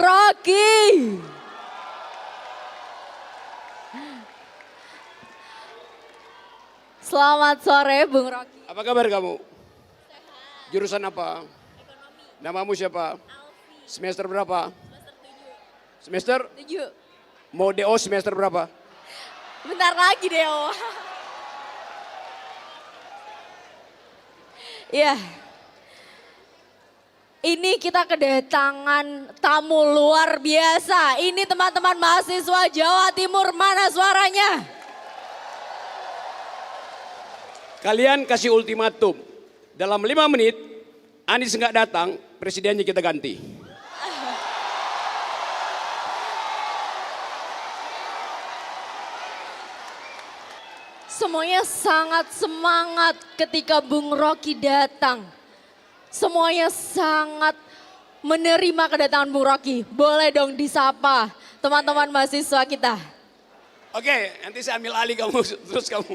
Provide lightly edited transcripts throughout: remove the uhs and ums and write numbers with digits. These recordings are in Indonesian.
Rocky. Selamat sore Bung Rocky. Apa kabar kamu? Sehat. Jurusan apa? Ekonomi. Namamu siapa? Alfi. Semester berapa? Semester 7. Semester? 7. Mau DO semester berapa? Bentar lagi Deo. Iya. Ini kita kedatangan tamu luar biasa. Ini teman-teman mahasiswa Jawa Timur, mana suaranya? Kalian kasih ultimatum. Dalam 5 menit, Anies nggak datang, presidennya kita ganti. Semuanya sangat semangat ketika Bung Rocky datang. Semuanya sangat menerima kedatangan Bung Rocky. Boleh dong disapa teman-teman mahasiswa kita. Oke, nanti saya ambil alih kamu, terus kamu.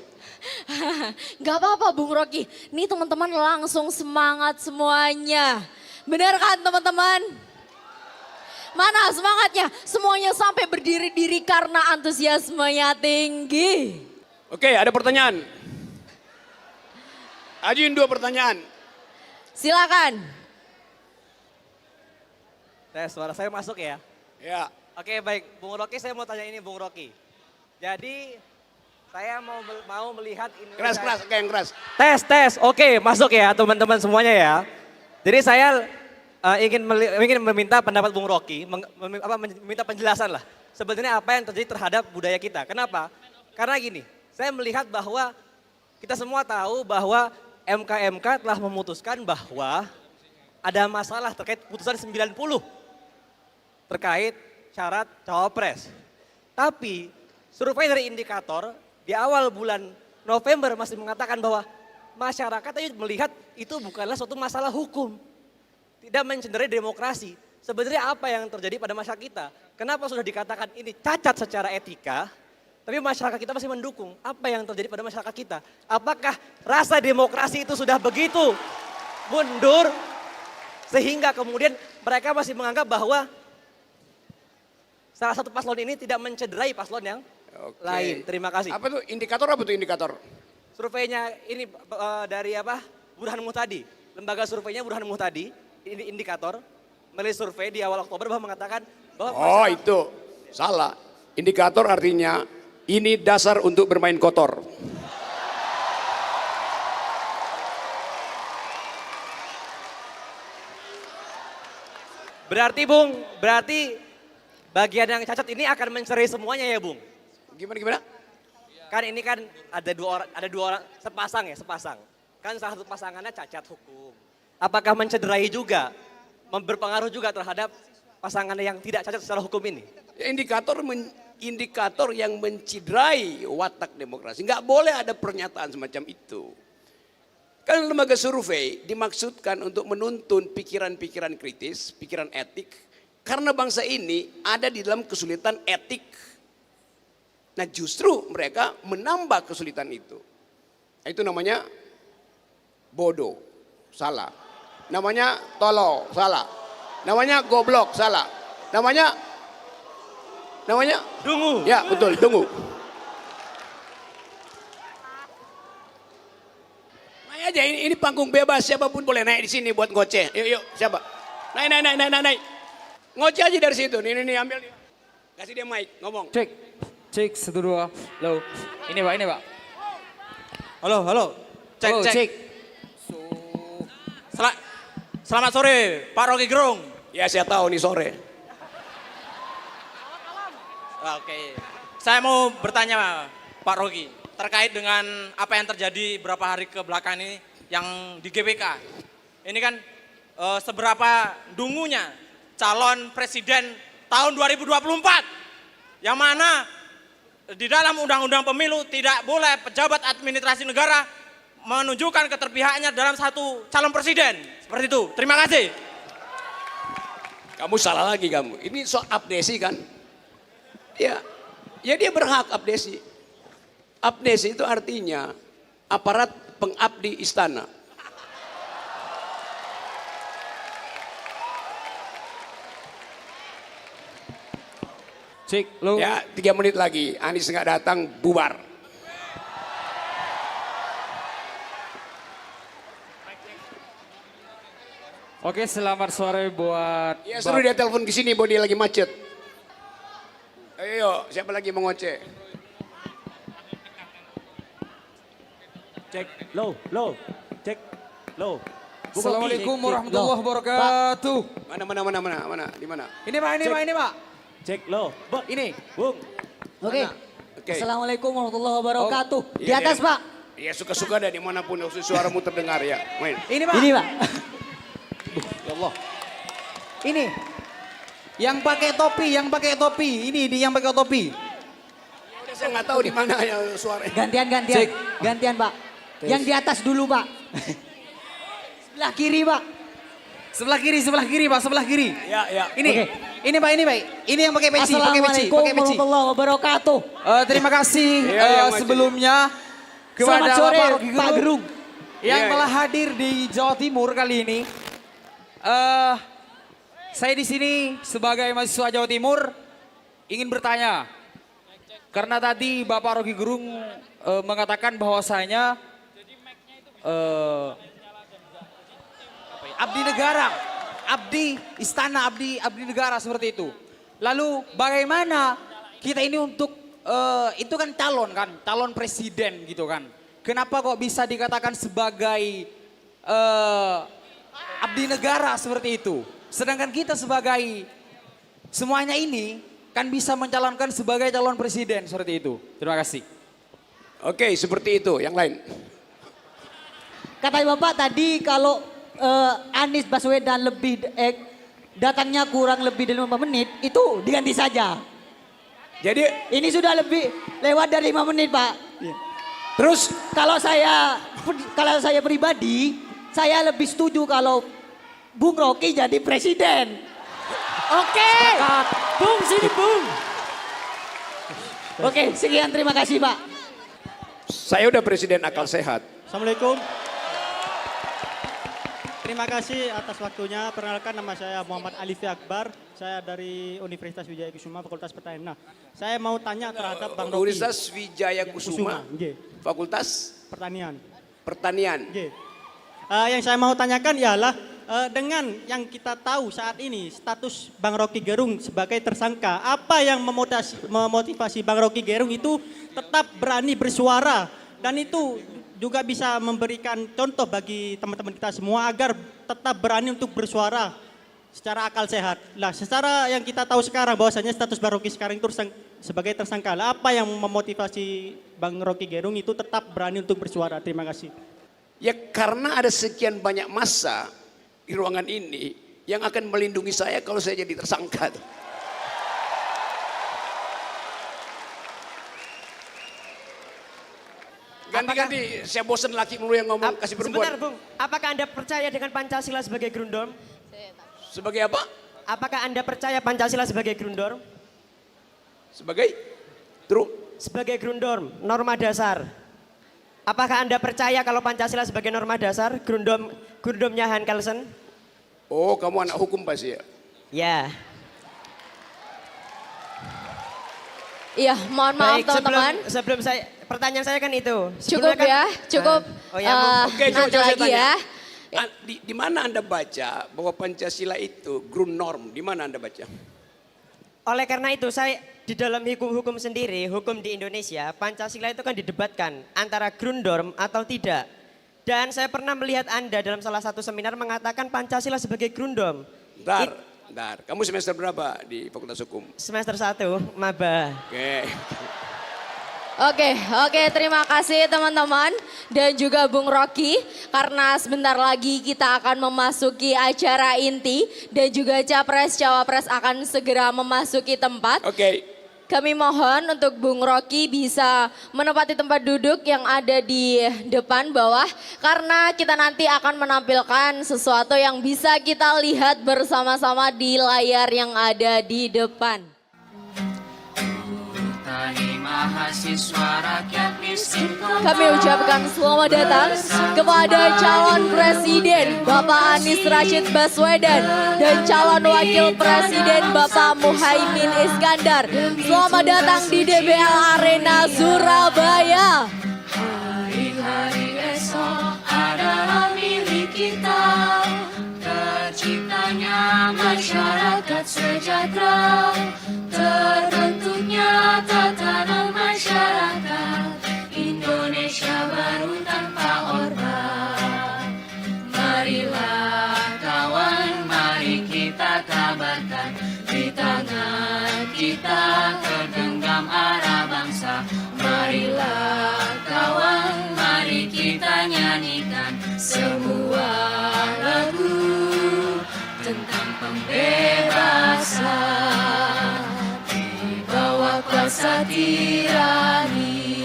Gak apa-apa Bung Rocky, ini teman-teman langsung semangat semuanya. Benar kan teman-teman? Mana semangatnya? Semuanya sampai berdiri-diri karena antusiasmenya tinggi. Oke, ada pertanyaan. Ajuin 2 pertanyaan. Silakan. Tes, suara saya masuk ya? Ya. Oke baik, Bung Rocky saya mau tanya ini Bung Rocky. Jadi saya mau melihat Indonesia. Keras, oke yang keras. Tes, oke masuk ya teman-teman semuanya ya. Jadi saya ingin meminta pendapat Bung Rocky, meminta penjelasan lah. Sebenarnya apa yang terjadi terhadap budaya kita. Kenapa? Karena gini, saya melihat bahwa kita semua tahu bahwa MK telah memutuskan bahwa ada masalah terkait putusan 90 terkait syarat cawapres. Tapi survei dari indikator di awal bulan November masih mengatakan bahwa masyarakat melihat itu bukanlah suatu masalah hukum. Tidak mencederai demokrasi. Sebenarnya apa yang terjadi pada masyarakat kita? Kenapa sudah dikatakan ini cacat secara etika, tapi masyarakat kita masih mendukung? Apa yang terjadi pada masyarakat kita? Apakah rasa demokrasi itu sudah begitu mundur sehingga kemudian mereka masih menganggap bahwa salah satu paslon ini tidak mencederai paslon yang lain. Terima kasih. Apa tuh indikator, apa tuh indikator? Surveinya ini dari apa? Burhan Muhtadi. Lembaga surveinya Burhan Muhtadi. Ini indikator. Merilis survei di awal Oktober bahwa mengatakan bahwa Oh itu, salah. Indikator artinya ini dasar untuk bermain kotor. berarti Bung, berarti bagian yang cacat ini akan mencerai semuanya ya Bung? Gimana? Kan ini kan ada dua orang sepasang. Kan salah satu pasangannya cacat hukum. Apakah mencederai juga, berpengaruh juga terhadap pasangan yang tidak cacat secara hukum ini? Indikator yang menciderai watak demokrasi. Nggak boleh ada pernyataan semacam itu. Kan lembaga survei dimaksudkan untuk menuntun pikiran-pikiran kritis, pikiran etik. Karena bangsa ini ada di dalam kesulitan etik. Nah justru mereka menambah kesulitan itu. Itu namanya bodoh, salah. Namanya tolol, salah. Namanya goblok, salah. Namanya Dungu. ya betul, dungu. Naik aja, ini panggung bebas, siapapun boleh naik di sini buat ngoceh. Yuk, siapa? Naik. Ngoceh aja dari situ, nih ambil nih. Kasih dia mic, ngomong. Cek 1 2. Halo. Ini Pak. Halo. Cek. Selamat sore, Pak Rocky Gerung. Ya saya tahu nih sore. Oke. Saya mau bertanya Pak Rocky terkait dengan apa yang terjadi beberapa hari ke belakang ini yang di GBK. Ini kan seberapa dungunya calon presiden tahun 2024 yang mana di dalam undang-undang pemilu tidak boleh pejabat administrasi negara menunjukkan keterpihakannya dalam satu calon presiden. Seperti itu. Terima kasih. Kamu salah lagi kamu. Ini soal abdesi kan? Ya dia berhak abdesi. Abdesi itu artinya aparat pengabdi istana. Cek, low. Ya, 3 menit lagi. Anies nggak datang, bubar. Oke, selamat sore buat... Ya, suruh dia telepon ke sini, bahwa dia lagi macet. Ayo, siapa lagi mau ngoceh? Cek, low, cek, low. Assalamualaikum warahmatullahi wabarakatuh. Mana? Di mana? Ini Pak. Cek, low. Ini. Bung. Oke. Oke. Assalamualaikum warahmatullahi wabarakatuh. Di Iya, atas, iya. Pak. Ya suka-suka deh dimanapun suaramu terdengar ya. Main. Ini Pak. Ini, Pak. Ya Allah. Ini. Yang pakai topi. Ini yang pakai topi. Udah saya nggak tahu di mana ya suaranya. Gantian. Cek. Gantian, Pak. Yang di atas dulu, Pak. Sebelah kiri, Pak. Sebelah kiri Pak, sebelah kiri. Ya. Ini. Oke. Ini Pak. Ini yang pakai peci, Assalamualaikum warahmatullahi wabarakatuh. Terima kasih Iya, yang maju. sebelumnya kepada Selamat sore, Bapak Rocky Pak Gerung. yang Iya, telah hadir di Jawa Timur kali ini. Saya di sini sebagai mahasiswa Jawa Timur ingin bertanya. Karena tadi Bapak Rocky Gerung mengatakan bahwasanya abdi negara, abdi istana, abdi negara seperti itu. Lalu bagaimana kita ini untuk itu kan calon presiden gitu kan. Kenapa kok bisa dikatakan sebagai abdi negara seperti itu? Sedangkan kita sebagai semuanya ini kan bisa mencalonkan sebagai calon presiden seperti itu. Terima kasih. Oke, seperti itu. Yang lain. Kata Bapak tadi kalau Anies Baswedan datangnya kurang lebih dari 5 menit, itu diganti saja. Jadi Ini sudah lebih lewat dari 5 menit, Pak. terus Kalau saya pribadi, saya lebih setuju kalau Bung Rocky jadi presiden. Oke. Bung, sini Bung. Oke, sekian terima kasih, Pak. saya udah presiden akal sehat. Assalamualaikum. Terima kasih atas waktunya. Perkenalkan, nama saya Muhammad Alifi Akbar. Saya dari Universitas Wijaya Kusuma, Fakultas Pertanian. Nah, saya mau tanya terhadap Bang Rocky. Universitas Wijaya Kusuma, Nggih. Fakultas Pertanian. Pertanian. Nggih. Yang saya mau tanyakan ialah dengan yang kita tahu saat ini status Bang Rocky Gerung sebagai tersangka, apa yang memotivasi Bang Rocky Gerung itu tetap berani bersuara dan itu juga bisa memberikan contoh bagi teman-teman kita semua agar tetap berani untuk bersuara secara akal sehat. Lah, secara yang kita tahu sekarang bahwasanya status Bang Rocky sekarang itu sebagai tersangka. Lah, apa yang memotivasi Bang Rocky Gerung itu tetap berani untuk bersuara? Terima kasih. Ya karena ada sekian banyak massa di ruangan ini yang akan melindungi saya kalau saya jadi tersangka. Ganti-ganti, saya bosan laki mulu yang ngomong kasih perempuan. Sebentar Bung, apakah Anda percaya dengan Pancasila sebagai grundorm? Sebagai apa? Apakah Anda percaya Pancasila sebagai grundorm? Sebagai true. Sebagai grundorm, norma dasar. Apakah Anda percaya kalau Pancasila sebagai norma dasar, grundormnya Han Kelsen? Oh, kamu anak hukum pasti ya? Ya. Iya, mohon maaf Baik, teman-teman. sebelum saya, pertanyaan saya kan itu. Cukup Sebelumnya kan- ya, cukup. Oh ya, Bung. Oke, coba nanti saya lagi tanya. ya. Di mana Anda baca bahwa Pancasila itu grundnorm? Di mana Anda baca? Oleh karena itu saya di dalam hukum sendiri, hukum di Indonesia, Pancasila itu kan didebatkan antara grundorm atau tidak. Dan saya pernah melihat Anda dalam salah satu seminar mengatakan Pancasila sebagai grundorm. Bentar. Kamu semester berapa di Fakultas Hukum? Semester 1, maba. Oke. Oke, terima kasih teman-teman dan juga Bung Rocky karena sebentar lagi kita akan memasuki acara inti dan juga capres-cawapres akan segera memasuki tempat. Oke. Kami mohon untuk Bung Rocky bisa menempati tempat duduk yang ada di depan bawah karena kita nanti akan menampilkan sesuatu yang bisa kita lihat bersama-sama di layar yang ada di depan. Tani mahasiswa rakyat miskin kota. Kami ucapkan selamat datang kepada calon presiden Bapak Anies Rashid Baswedan dan calon wakil presiden Bapak Muhaimin Iskandar. Selamat datang di DBL Arena Surabaya. Hari-hari esok adalah milik kita, terciptanya masyarakat sejahtera, terbentuknya tatanan masyarakat Indonesia baru tanpa Orde. Marilah kawan, mari kita kabarkan, di tangan kita tergenggam arah bangsa. Marilah kawan, mari kita nyanyikan sebuah lagu tentang pembebasan di bawah kuasa tirani.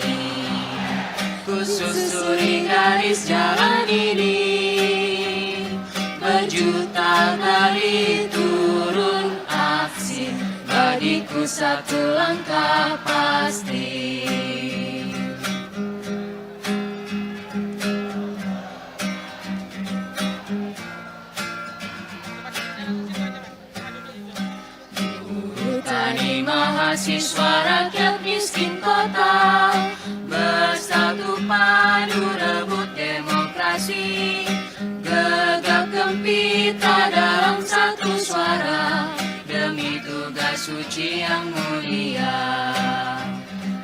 Kususuri garis jalan ini, berjuta kali turun aksi, bagiku satu langkah pasti. Tani mahasiswa rakyat miskin kota, bersatu padu rebut demokrasi, gegap gempita dalam satu suara, demi tugas suci yang mulia.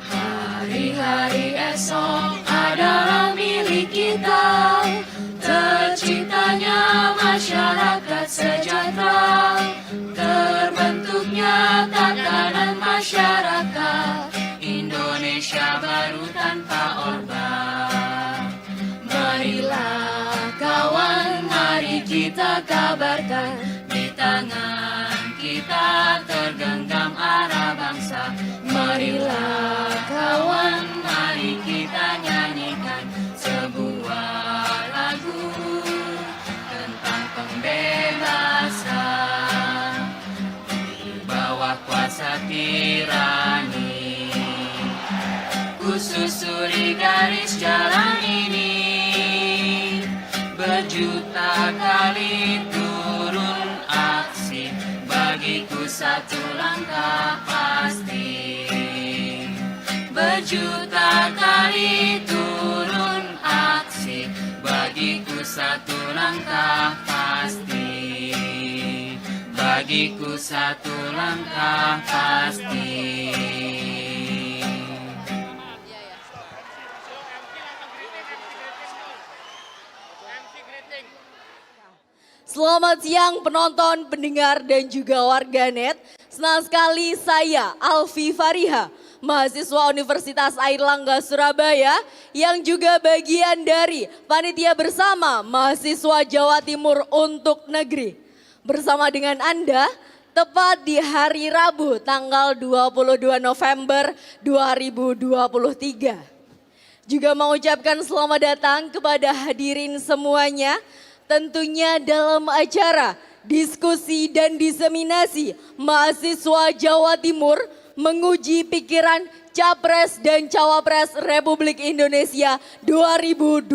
Hari-hari esok adalah milik kita, terciptanya masyarakat sejahtera, terbentuknya tatanan masyarakat Indonesia baru tanpa Orde. Marilah kawan, mari kita kabarkan, di tangan kita tergenggam arah bangsa. Marilah kawan, mari kita nyanyikan sebuah lagu tentang pembebasan di bawah kuasa tirani. Kususuri garis jalan ini, berjuta kali turun aksi, bagiku satu langkah pasti. Berjuta kali turun aksi, bagiku satu langkah pasti. Bagiku satu langkah pasti. Selamat siang penonton, pendengar dan juga warganet. Senang sekali saya Alfi Fariha, mahasiswa Universitas Airlangga Surabaya yang juga bagian dari panitia bersama mahasiswa Jawa Timur untuk negeri. Bersama dengan Anda tepat di hari Rabu tanggal 22 November 2023. Juga mengucapkan selamat datang kepada hadirin semuanya. Tentunya dalam acara diskusi dan diseminasi mahasiswa Jawa Timur menguji pikiran Capres dan Cawapres Republik Indonesia 2024.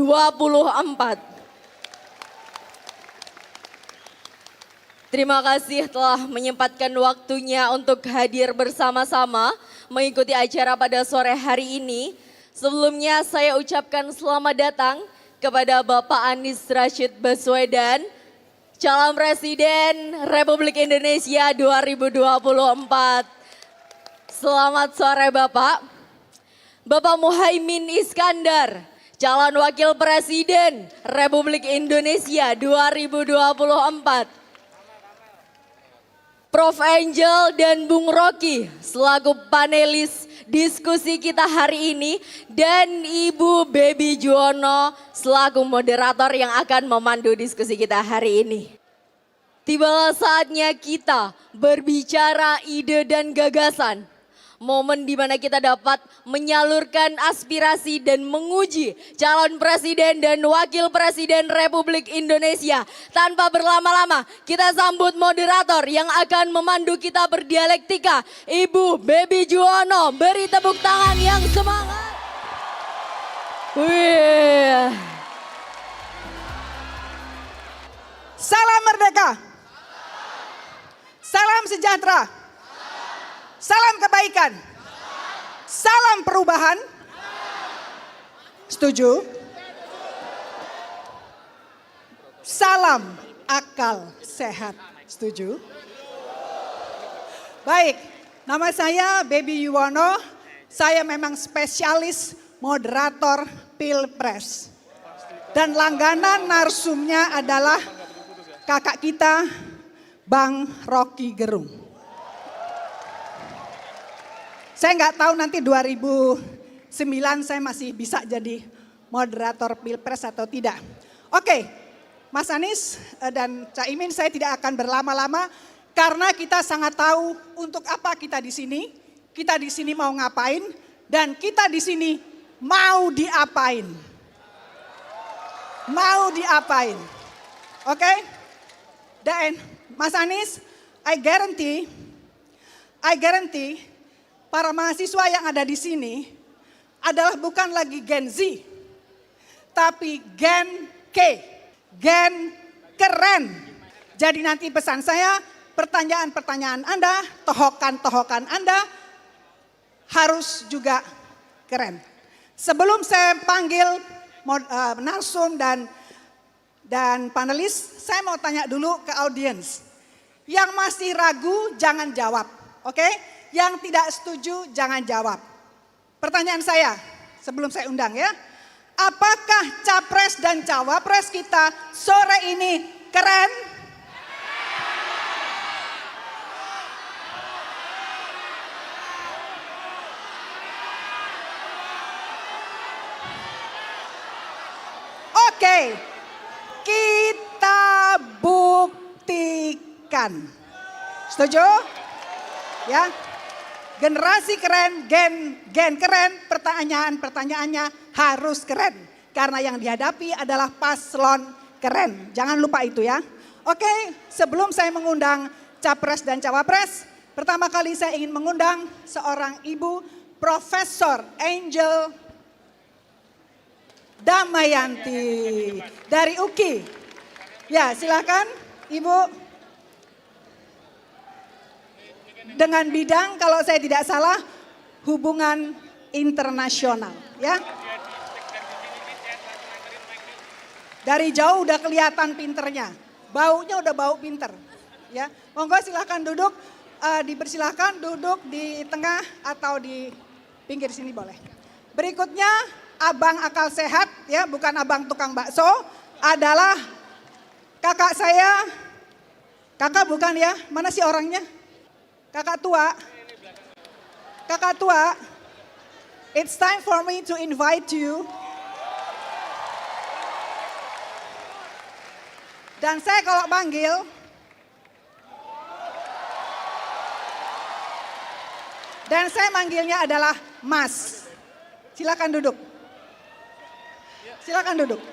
Terima kasih telah menyempatkan waktunya untuk hadir bersama-sama mengikuti acara pada sore hari ini. Sebelumnya saya ucapkan selamat datang kepada Bapak Anies Rashid Baswedan, calon Presiden Republik Indonesia 2024. Selamat sore Bapak. Bapak Muhaimin Iskandar, calon Wakil Presiden Republik Indonesia 2024. Prof. Angel dan Bung Rocky selaku panelis diskusi kita hari ini dan Ibu Baby Juwono selaku moderator yang akan memandu diskusi kita hari ini. Tibalah saatnya kita berbicara ide dan gagasan, momen di mana kita dapat menyalurkan aspirasi dan menguji calon presiden dan wakil presiden Republik Indonesia. Tanpa berlama-lama, kita sambut moderator yang akan memandu kita berdialektika, Ibu Baby Juwono. Beri tepuk tangan yang semangat. Wih. Salam merdeka. Salam sejahtera. Salam kebaikan. Salam perubahan. Setuju? Salam akal sehat. Setuju? Baik, nama saya Baby Yuwono. Saya memang spesialis moderator Pilpres. Dan langganan narsumnya adalah kakak kita Bang Rocky Gerung. Saya nggak tahu nanti 2009 saya masih bisa jadi moderator Pilpres atau tidak. Oke, Mas Anies dan Caimin, saya tidak akan berlama-lama karena kita sangat tahu untuk apa kita di sini. Kita di sini mau ngapain dan kita di sini mau diapain. Mau diapain. Oke? Dan Mas Anies, I guarantee para mahasiswa yang ada di sini adalah bukan lagi Gen Z, tapi Gen K, Gen keren. Jadi nanti pesan saya, pertanyaan-pertanyaan Anda, tohokan-tohokan Anda harus juga keren. Sebelum saya panggil narsum dan panelis, saya mau tanya dulu ke audiens. Yang masih ragu jangan jawab, oke? Yang tidak setuju jangan jawab. Pertanyaan saya sebelum saya undang ya. Apakah capres dan cawapres kita sore ini keren? Oke, kita buktikan. Setuju? Ya. Generasi keren, gen keren, pertanyaannya harus keren. Karena yang dihadapi adalah paslon keren. Jangan lupa itu ya. Oke, sebelum saya mengundang capres dan cawapres, pertama kali saya ingin mengundang seorang ibu, Profesor Angel Damayanti dari UKI. Ya, silakan Ibu. Dengan bidang kalau saya tidak salah hubungan internasional, ya. Dari jauh udah kelihatan pinternya. Baunya udah bau pinter, ya. Monggo silakan duduk, dipersilakan duduk di tengah atau di pinggir sini boleh. Berikutnya abang akal sehat, ya, bukan abang tukang bakso, adalah kakak saya. Kakak bukan ya? Mana sih orangnya? Kakak tua. Kakak tua. It's time for me to invite you. Dan saya kalau panggil, dan saya manggilnya adalah Mas. Silakan duduk. Silakan duduk.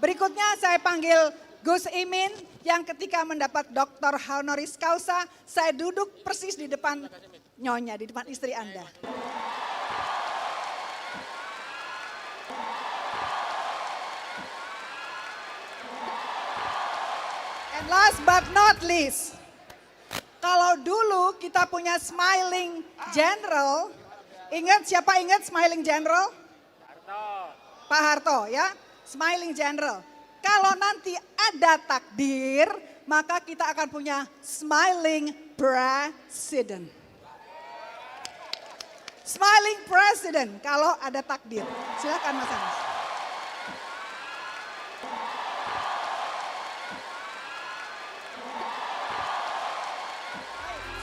Berikutnya saya panggil Gus Imin yang ketika mendapat Dr. Honoris Causa, saya duduk persis di depan Nyonya, di depan istri Anda. And last but not least, kalau dulu kita punya Smiling General, ingat siapa ingat Smiling General? Pak Harto ya, Smiling General. Kalau nanti ada takdir, maka kita akan punya Smiling President. Smiling President kalau ada takdir. Silakan Mas Anies.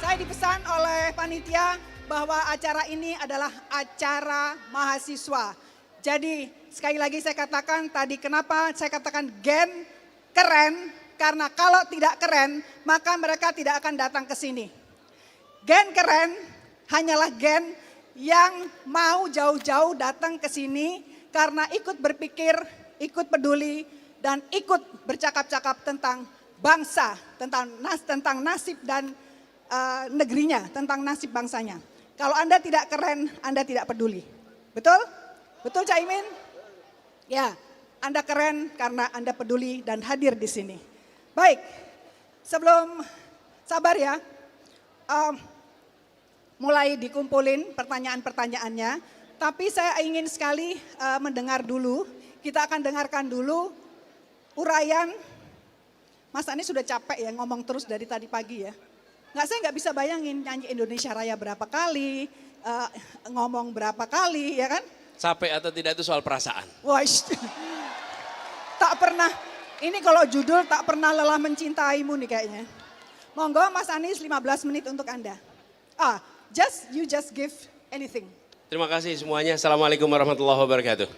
Saya dipesan oleh panitia bahwa acara ini adalah acara mahasiswa. Jadi sekali lagi saya katakan tadi kenapa saya katakan gen keren. Karena kalau tidak keren maka mereka tidak akan datang ke sini. Gen keren hanyalah gen yang mau jauh-jauh datang ke sini karena ikut berpikir, ikut peduli, dan ikut bercakap-cakap tentang bangsa, tentang nasib dan negerinya, tentang nasib bangsanya. Kalau Anda tidak keren, Anda tidak peduli. Betul? Betul Caimin? Ya, Anda keren karena Anda peduli dan hadir di sini. Baik, sebelum sabar ya, mulai dikumpulin pertanyaan-pertanyaannya, tapi saya ingin sekali mendengar dulu, kita akan dengarkan dulu uraian. Mas Anies sudah capek ya ngomong terus dari tadi pagi ya. Saya nggak bisa bayangin nyanyi Indonesia Raya berapa kali, ngomong berapa kali ya kan. Capek atau tidak itu soal perasaan. Wah, tak pernah, ini kalau judul tak pernah lelah mencintaimu nih kayaknya. Monggo Mas Anies 15 menit untuk Anda. You just give anything. Terima kasih semuanya. Assalamualaikum warahmatullahi wabarakatuh.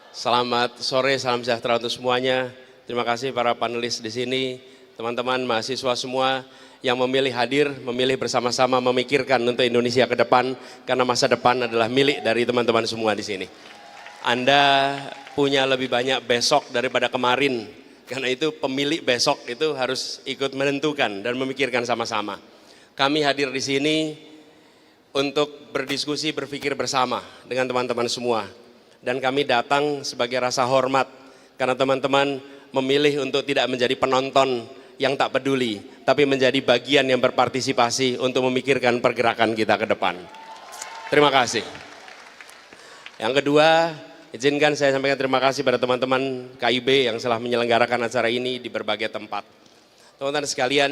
Selamat sore, salam sejahtera untuk semuanya. Terima kasih para panelis di sini, teman-teman mahasiswa semua yang memilih hadir, memilih bersama-sama memikirkan untuk Indonesia ke depan, karena masa depan adalah milik dari teman-teman semua di sini. Anda punya lebih banyak besok daripada kemarin, karena itu pemilik besok itu harus ikut menentukan dan memikirkan sama-sama. Kami hadir di sini untuk berdiskusi, berpikir bersama dengan teman-teman semua. Dan kami datang sebagai rasa hormat karena teman-teman memilih untuk tidak menjadi penonton yang tak peduli, tapi menjadi bagian yang berpartisipasi untuk memikirkan pergerakan kita ke depan. Terima kasih. Yang kedua, izinkan saya sampaikan terima kasih pada teman-teman KIB yang telah menyelenggarakan acara ini di berbagai tempat. Teman-teman sekalian,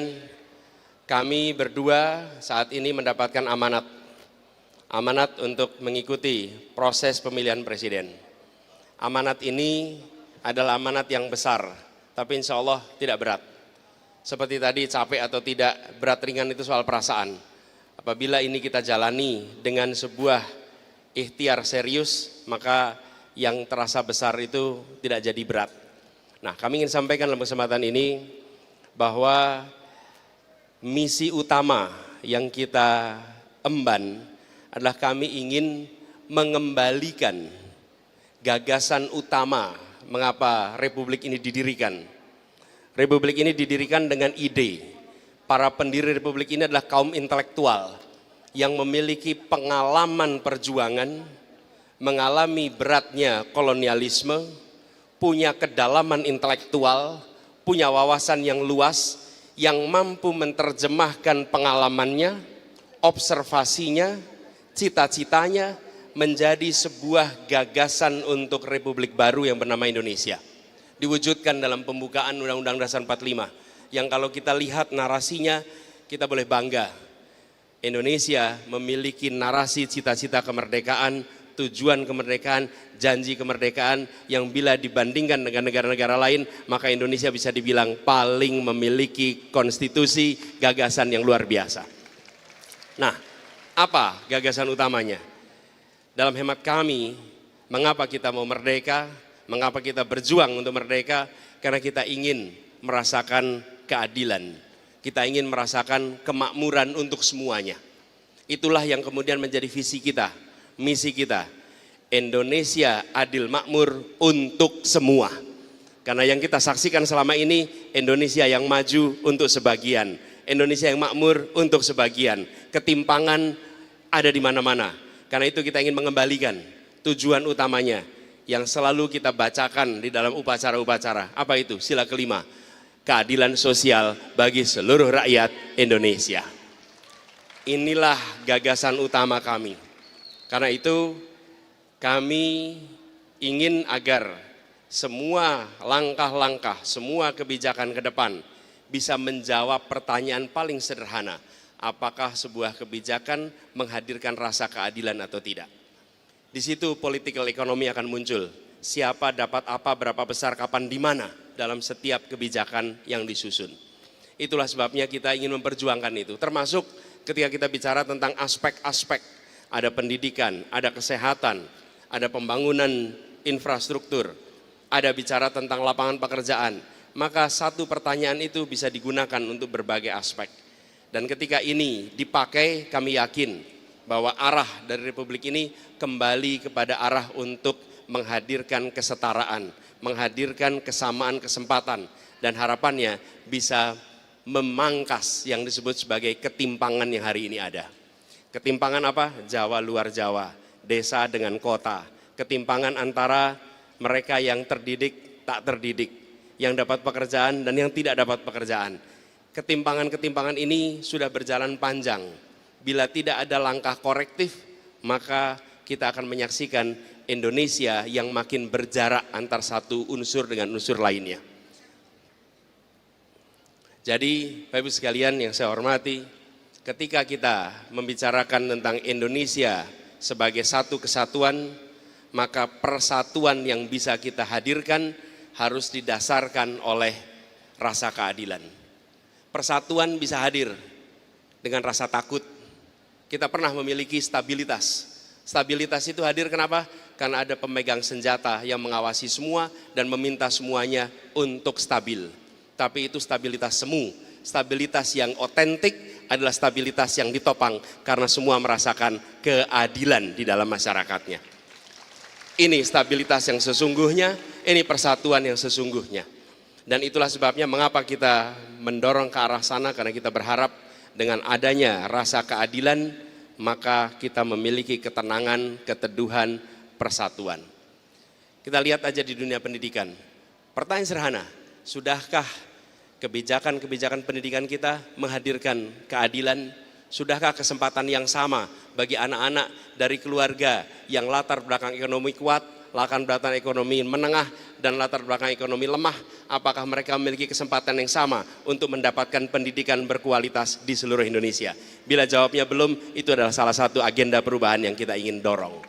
kami berdua saat ini mendapatkan amanat untuk mengikuti proses pemilihan presiden. Amanat ini adalah amanat yang besar, tapi insya Allah tidak berat. Seperti tadi capek atau tidak, berat ringan itu soal perasaan. Apabila ini kita jalani dengan sebuah ikhtiar serius, maka yang terasa besar itu tidak jadi berat. Nah, kami ingin sampaikan dalam kesempatan ini bahwa misi utama yang kita emban adalah kami ingin mengembalikan gagasan utama mengapa Republik ini didirikan. Republik ini didirikan dengan ide. Para pendiri Republik ini adalah kaum intelektual yang memiliki pengalaman perjuangan, mengalami beratnya kolonialisme, punya kedalaman intelektual, punya wawasan yang luas, yang mampu menerjemahkan pengalamannya, observasinya, cita-citanya menjadi sebuah gagasan untuk Republik baru yang bernama Indonesia. Diwujudkan dalam pembukaan Undang-Undang Dasar 45, yang kalau kita lihat narasinya, kita boleh bangga. Indonesia memiliki narasi cita-cita kemerdekaan, tujuan kemerdekaan, janji kemerdekaan yang bila dibandingkan dengan negara-negara lain, maka Indonesia bisa dibilang paling memiliki konstitusi gagasan yang luar biasa. Nah, apa gagasan utamanya? Dalam hemat kami, mengapa kita mau merdeka, mengapa kita berjuang untuk merdeka? Karena kita ingin merasakan keadilan, kita ingin merasakan kemakmuran untuk semuanya. Itulah yang kemudian menjadi visi kita, misi kita. Indonesia adil makmur untuk semua. Karena yang kita saksikan selama ini, Indonesia yang maju untuk sebagian, Indonesia yang makmur untuk sebagian. Ketimpangan ada di mana-mana. Karena itu kita ingin mengembalikan tujuan utamanya yang selalu kita bacakan di dalam upacara-upacara. Apa itu? Sila kelima, keadilan sosial bagi seluruh rakyat Indonesia. Inilah gagasan utama kami. Karena itu kami ingin agar semua langkah-langkah, semua kebijakan ke depan bisa menjawab pertanyaan paling sederhana. Apakah sebuah kebijakan menghadirkan rasa keadilan atau tidak? Di situ political economy akan muncul. Siapa dapat apa, berapa besar, kapan, di mana dalam setiap kebijakan yang disusun. Itulah sebabnya kita ingin memperjuangkan itu. Termasuk ketika kita bicara tentang aspek-aspek. Ada pendidikan, ada kesehatan, ada pembangunan infrastruktur, ada bicara tentang lapangan pekerjaan. Maka satu pertanyaan itu bisa digunakan untuk berbagai aspek. Dan ketika ini dipakai, kami yakin bahwa arah dari Republik ini kembali kepada arah untuk menghadirkan kesetaraan, menghadirkan kesamaan kesempatan, dan harapannya bisa memangkas yang disebut sebagai ketimpangan yang hari ini ada. Ketimpangan apa? Jawa luar Jawa, desa dengan kota, ketimpangan antara mereka yang terdidik, tak terdidik, yang dapat pekerjaan dan yang tidak dapat pekerjaan. Ketimpangan-ketimpangan ini sudah berjalan panjang. Bila tidak ada langkah korektif, maka kita akan menyaksikan Indonesia yang makin berjarak antar satu unsur dengan unsur lainnya. Jadi, Bapak Ibu sekalian yang saya hormati, ketika kita membicarakan tentang Indonesia sebagai satu kesatuan, maka persatuan yang bisa kita hadirkan harus didasarkan oleh rasa keadilan. Persatuan bisa hadir dengan rasa takut. Kita pernah memiliki stabilitas. Stabilitas itu hadir kenapa? Karena ada pemegang senjata yang mengawasi semua dan meminta semuanya untuk stabil. Tapi itu stabilitas semu. Stabilitas yang otentik adalah stabilitas yang ditopang karena semua merasakan keadilan di dalam masyarakatnya. Ini stabilitas yang sesungguhnya, ini persatuan yang sesungguhnya. Dan itulah sebabnya mengapa kita mendorong ke arah sana, karena kita berharap dengan adanya rasa keadilan, maka kita memiliki ketenangan, keteduhan, persatuan. Kita lihat aja di dunia pendidikan. Pertanyaan sederhana, sudahkah kebijakan-kebijakan pendidikan kita menghadirkan keadilan? Sudahkah kesempatan yang sama bagi anak-anak dari keluarga yang latar belakang ekonomi kuat, latar belakang ekonomi menengah, dan latar belakang ekonomi lemah, apakah mereka memiliki kesempatan yang sama untuk mendapatkan pendidikan berkualitas di seluruh Indonesia? Bila jawabnya belum, itu adalah salah satu agenda perubahan yang kita ingin dorong.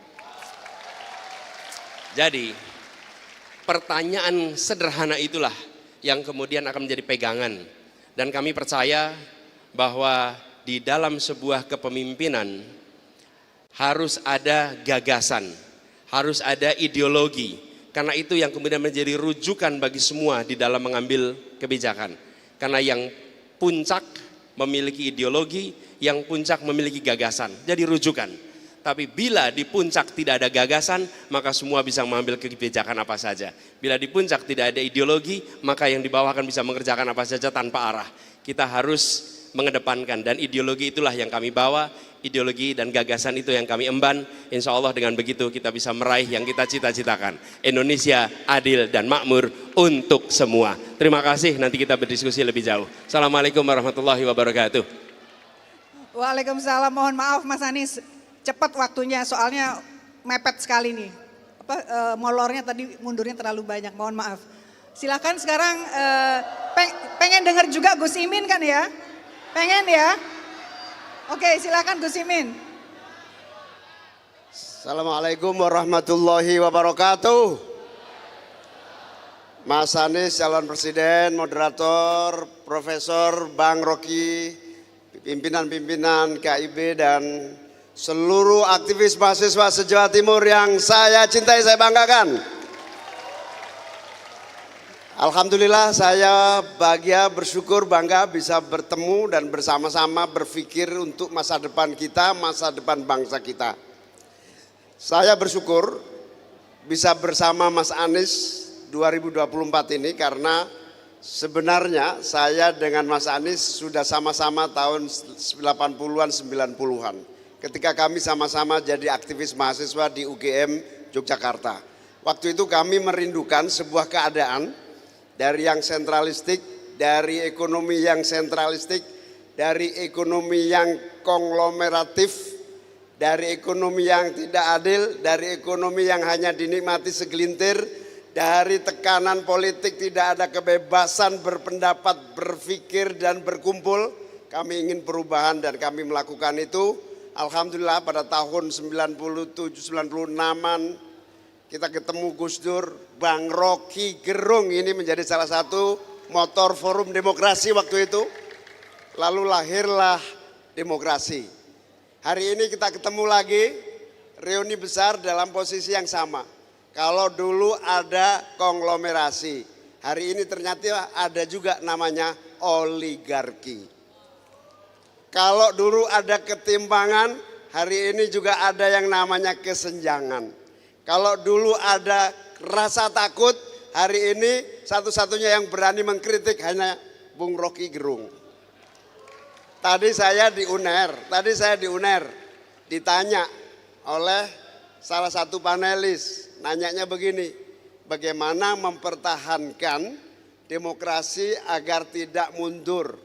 Jadi, pertanyaan sederhana itulah yang kemudian akan menjadi pegangan. Dan kami percaya bahwa di dalam sebuah kepemimpinan harus ada gagasan, harus ada ideologi. Karena itu yang kemudian menjadi rujukan bagi semua di dalam mengambil kebijakan. Karena yang puncak memiliki ideologi, yang puncak memiliki gagasan. Jadi rujukan. Tapi bila di puncak tidak ada gagasan, maka semua bisa mengambil kebijakan apa saja. Bila di puncak tidak ada ideologi, maka yang di bawah akan bisa mengerjakan apa saja tanpa arah. Kita harus mengedepankan, dan ideologi itulah yang kami bawa, ideologi dan gagasan itu yang kami emban. Insya Allah dengan begitu kita bisa meraih yang kita cita-citakan. Indonesia adil dan makmur untuk semua. Terima kasih, nanti kita berdiskusi lebih jauh. Assalamualaikum warahmatullahi wabarakatuh. Waalaikumsalam, mohon maaf Mas Anies, cepat waktunya soalnya mepet sekali nih. Molornya tadi mundurnya terlalu banyak, mohon maaf. Silakan sekarang pengen dengar juga Gus Imin kan ya? Pengen ya? Oke, silakan Gus Imin. Assalamualaikum warahmatullahi wabarakatuh. Mas Anies, calon presiden, moderator, Profesor Bang Rocky, pimpinan-pimpinan KIB dan seluruh aktivis mahasiswa se-Jawa Timur yang saya cintai, saya banggakan. Alhamdulillah saya bahagia, bersyukur, bangga bisa bertemu dan bersama-sama berpikir untuk masa depan kita, masa depan bangsa kita. Saya bersyukur bisa bersama Mas Anies 2024 ini karena sebenarnya saya dengan Mas Anies sudah sama-sama tahun 80-an, 90-an. Ketika kami sama-sama jadi aktivis mahasiswa di UGM Yogyakarta. Waktu itu kami merindukan sebuah keadaan dari yang sentralistik, dari ekonomi yang sentralistik, dari ekonomi yang konglomeratif, dari ekonomi yang tidak adil, dari ekonomi yang hanya dinikmati segelintir, dari tekanan politik tidak ada kebebasan berpendapat, berpikir dan berkumpul. Kami ingin perubahan dan kami melakukan itu. Alhamdulillah pada tahun 97-96an kita ketemu Gus Dur, Bang Rocky Gerung ini menjadi salah satu motor forum demokrasi waktu itu. Lalu lahirlah demokrasi. Hari ini kita ketemu lagi, reuni besar dalam posisi yang sama. Kalau dulu ada konglomerasi, hari ini ternyata ada juga namanya oligarki. Kalau dulu ada ketimpangan, hari ini juga ada yang namanya kesenjangan. Kalau dulu ada rasa takut, hari ini satu-satunya yang berani mengkritik hanya Bung Rocky Gerung. Tadi saya di UNER, ditanya oleh salah satu panelis, nanyanya begini, bagaimana mempertahankan demokrasi agar tidak mundur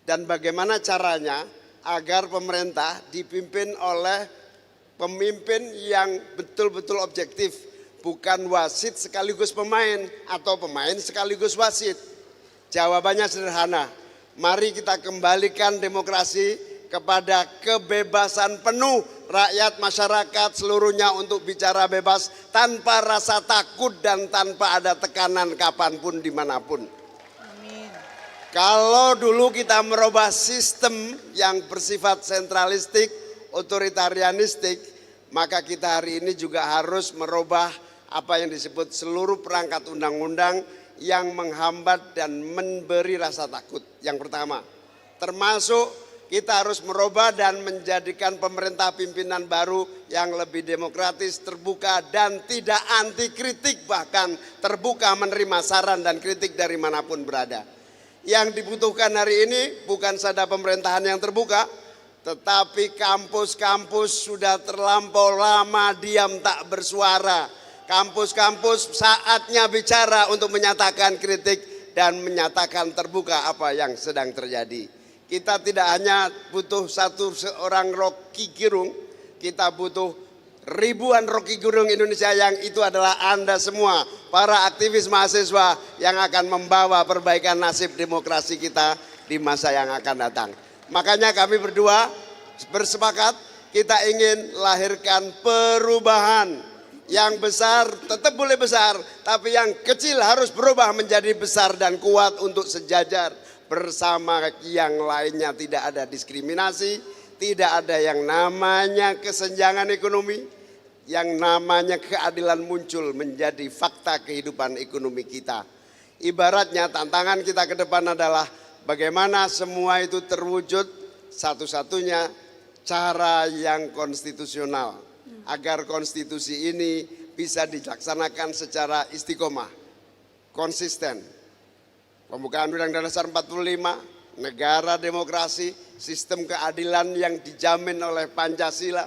dan bagaimana caranya agar pemerintah dipimpin oleh pemimpin yang betul-betul objektif, bukan wasit sekaligus pemain atau pemain sekaligus wasit. Jawabannya sederhana, mari kita kembalikan demokrasi kepada kebebasan penuh rakyat masyarakat seluruhnya untuk bicara bebas tanpa rasa takut dan tanpa ada tekanan kapanpun dimanapun. Kalau dulu kita merubah sistem yang bersifat sentralistik, otoritarianistik, maka kita hari ini juga harus merubah apa yang disebut seluruh perangkat undang-undang yang menghambat dan memberi rasa takut. Yang pertama, termasuk kita harus merubah dan menjadikan pemerintah pimpinan baru yang lebih demokratis, terbuka dan tidak anti kritik, bahkan terbuka menerima saran dan kritik dari manapun berada. Yang dibutuhkan hari ini bukan saja pemerintahan yang terbuka, tetapi kampus-kampus sudah terlampau lama diam tak bersuara. Kampus-kampus saatnya bicara untuk menyatakan kritik dan menyatakan terbuka apa yang sedang terjadi. Kita tidak hanya butuh seorang Rocky Gerung, kita butuh ribuan Rocky Gerung Indonesia yang itu adalah Anda semua, para aktivis mahasiswa yang akan membawa perbaikan nasib demokrasi kita di masa yang akan datang. Makanya kami berdua bersepakat kita ingin lahirkan perubahan. Yang besar tetap boleh besar, tapi yang kecil harus berubah menjadi besar dan kuat untuk sejajar bersama yang lainnya. Tidak ada diskriminasi, tidak ada yang namanya kesenjangan ekonomi, yang namanya keadilan muncul menjadi fakta kehidupan ekonomi kita. Ibaratnya tantangan kita ke depan adalah bagaimana semua itu terwujud satu-satunya cara yang konstitusional. Agar konstitusi ini bisa dilaksanakan secara istiqomah, konsisten. Pembukaan Undang-Undang Dasar 45, negara demokrasi, sistem keadilan yang dijamin oleh Pancasila,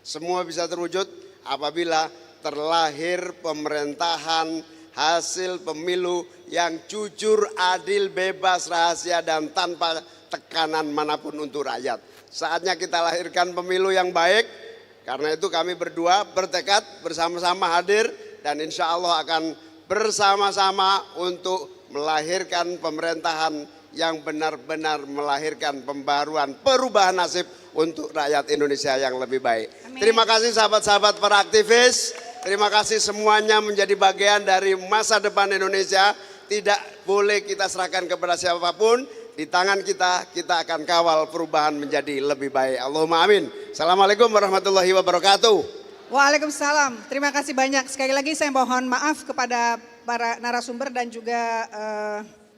semua bisa terwujud apabila terlahir pemerintahan hasil pemilu yang jujur, adil, bebas, rahasia, dan tanpa tekanan manapun untuk rakyat. Saatnya kita lahirkan pemilu yang baik. Karena itu kami berdua bertekad bersama-sama hadir dan insya Allah akan bersama-sama untuk melahirkan pemerintahan yang benar-benar melahirkan pembaruan, perubahan nasib untuk rakyat Indonesia yang lebih baik. Amin. Terima kasih sahabat-sahabat para aktivis, terima kasih semuanya menjadi bagian dari masa depan Indonesia. Tidak boleh kita serahkan kepada siapapun. Di tangan kita, kita akan kawal perubahan menjadi lebih baik. Allahumma amin. Assalamualaikum warahmatullahi wabarakatuh. Waalaikumsalam. Terima kasih banyak. Sekali lagi saya mohon maaf kepada para narasumber dan juga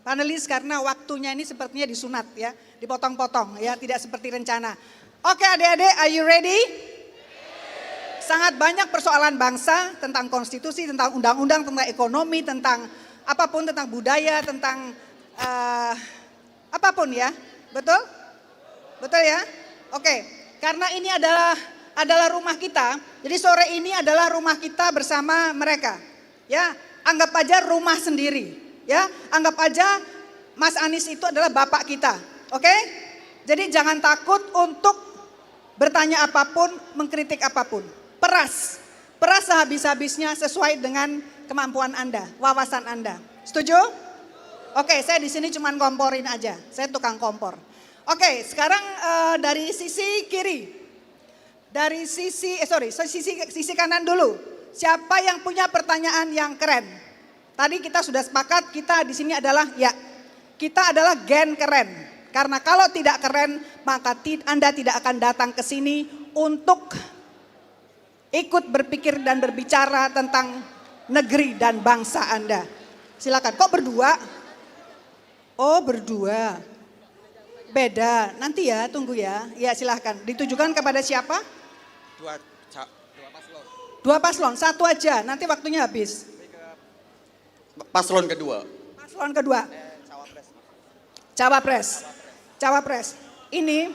panelis karena waktunya ini sepertinya disunat ya, dipotong-potong ya, tidak seperti rencana. Oke adik-adik, are you ready? Sangat banyak persoalan bangsa tentang konstitusi, tentang undang-undang, tentang ekonomi, tentang apapun, tentang budaya, tentang apapun ya, betul? Betul ya? Oke, karena ini adalah rumah kita, jadi sore ini adalah rumah kita bersama mereka. Ya, anggap aja rumah sendiri. Ya, anggap aja Mas Anies itu adalah bapak kita. Oke? Jadi jangan takut untuk bertanya apapun, mengkritik apapun. Peras sehabis-habisnya sesuai dengan kemampuan Anda, wawasan Anda. Setuju? Oke, saya di sini cuma komporin aja. Saya tukang kompor. Oke, sekarang dari sisi kiri. Dari sisi sisi kanan dulu. Siapa yang punya pertanyaan yang keren? Tadi kita sudah sepakat kita di sini adalah kita adalah gen keren. Karena kalau tidak keren, maka Anda tidak akan datang ke sini untuk ikut berpikir dan berbicara tentang negeri dan bangsa Anda. Silakan. Kok berdua? Oh berdua. Beda, nanti ya, tunggu ya. Ya silahkan, ditujukan kepada siapa? Dua paslon, satu aja, nanti waktunya habis. Paslon kedua. Paslon kedua. Cawapres. Cawapres. Ini,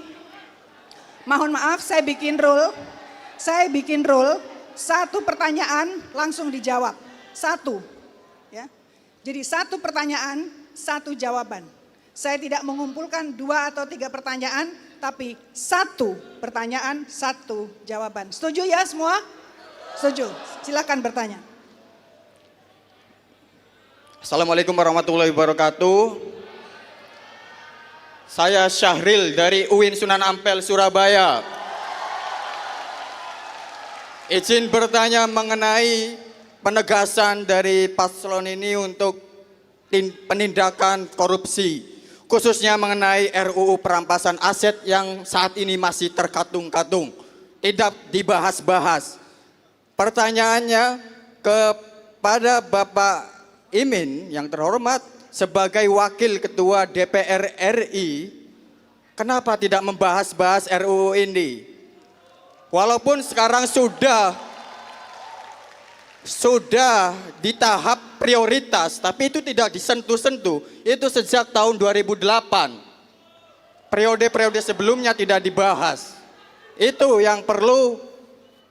mohon maaf saya bikin rule. Satu pertanyaan langsung dijawab. Satu. Ya. Jadi satu pertanyaan, satu jawaban. Saya tidak mengumpulkan 2 atau 3 pertanyaan, tapi satu pertanyaan, satu jawaban. Setuju ya semua? Setuju. Silakan bertanya. Assalamualaikum warahmatullahi wabarakatuh. Saya Syahril dari UIN Sunan Ampel, Surabaya. Izin bertanya mengenai penegasan dari paslon ini untuk penindakan korupsi, khususnya mengenai RUU perampasan aset yang saat ini masih terkatung-katung, tidak dibahas-bahas. Pertanyaannya kepada Bapak Imin yang terhormat sebagai Wakil Ketua DPR RI, kenapa tidak membahas-bahas RUU ini? Walaupun sekarang sudah di tahap prioritas, tapi itu tidak disentuh-sentuh. Itu sejak tahun 2008. Periode-periode sebelumnya tidak dibahas. Itu yang perlu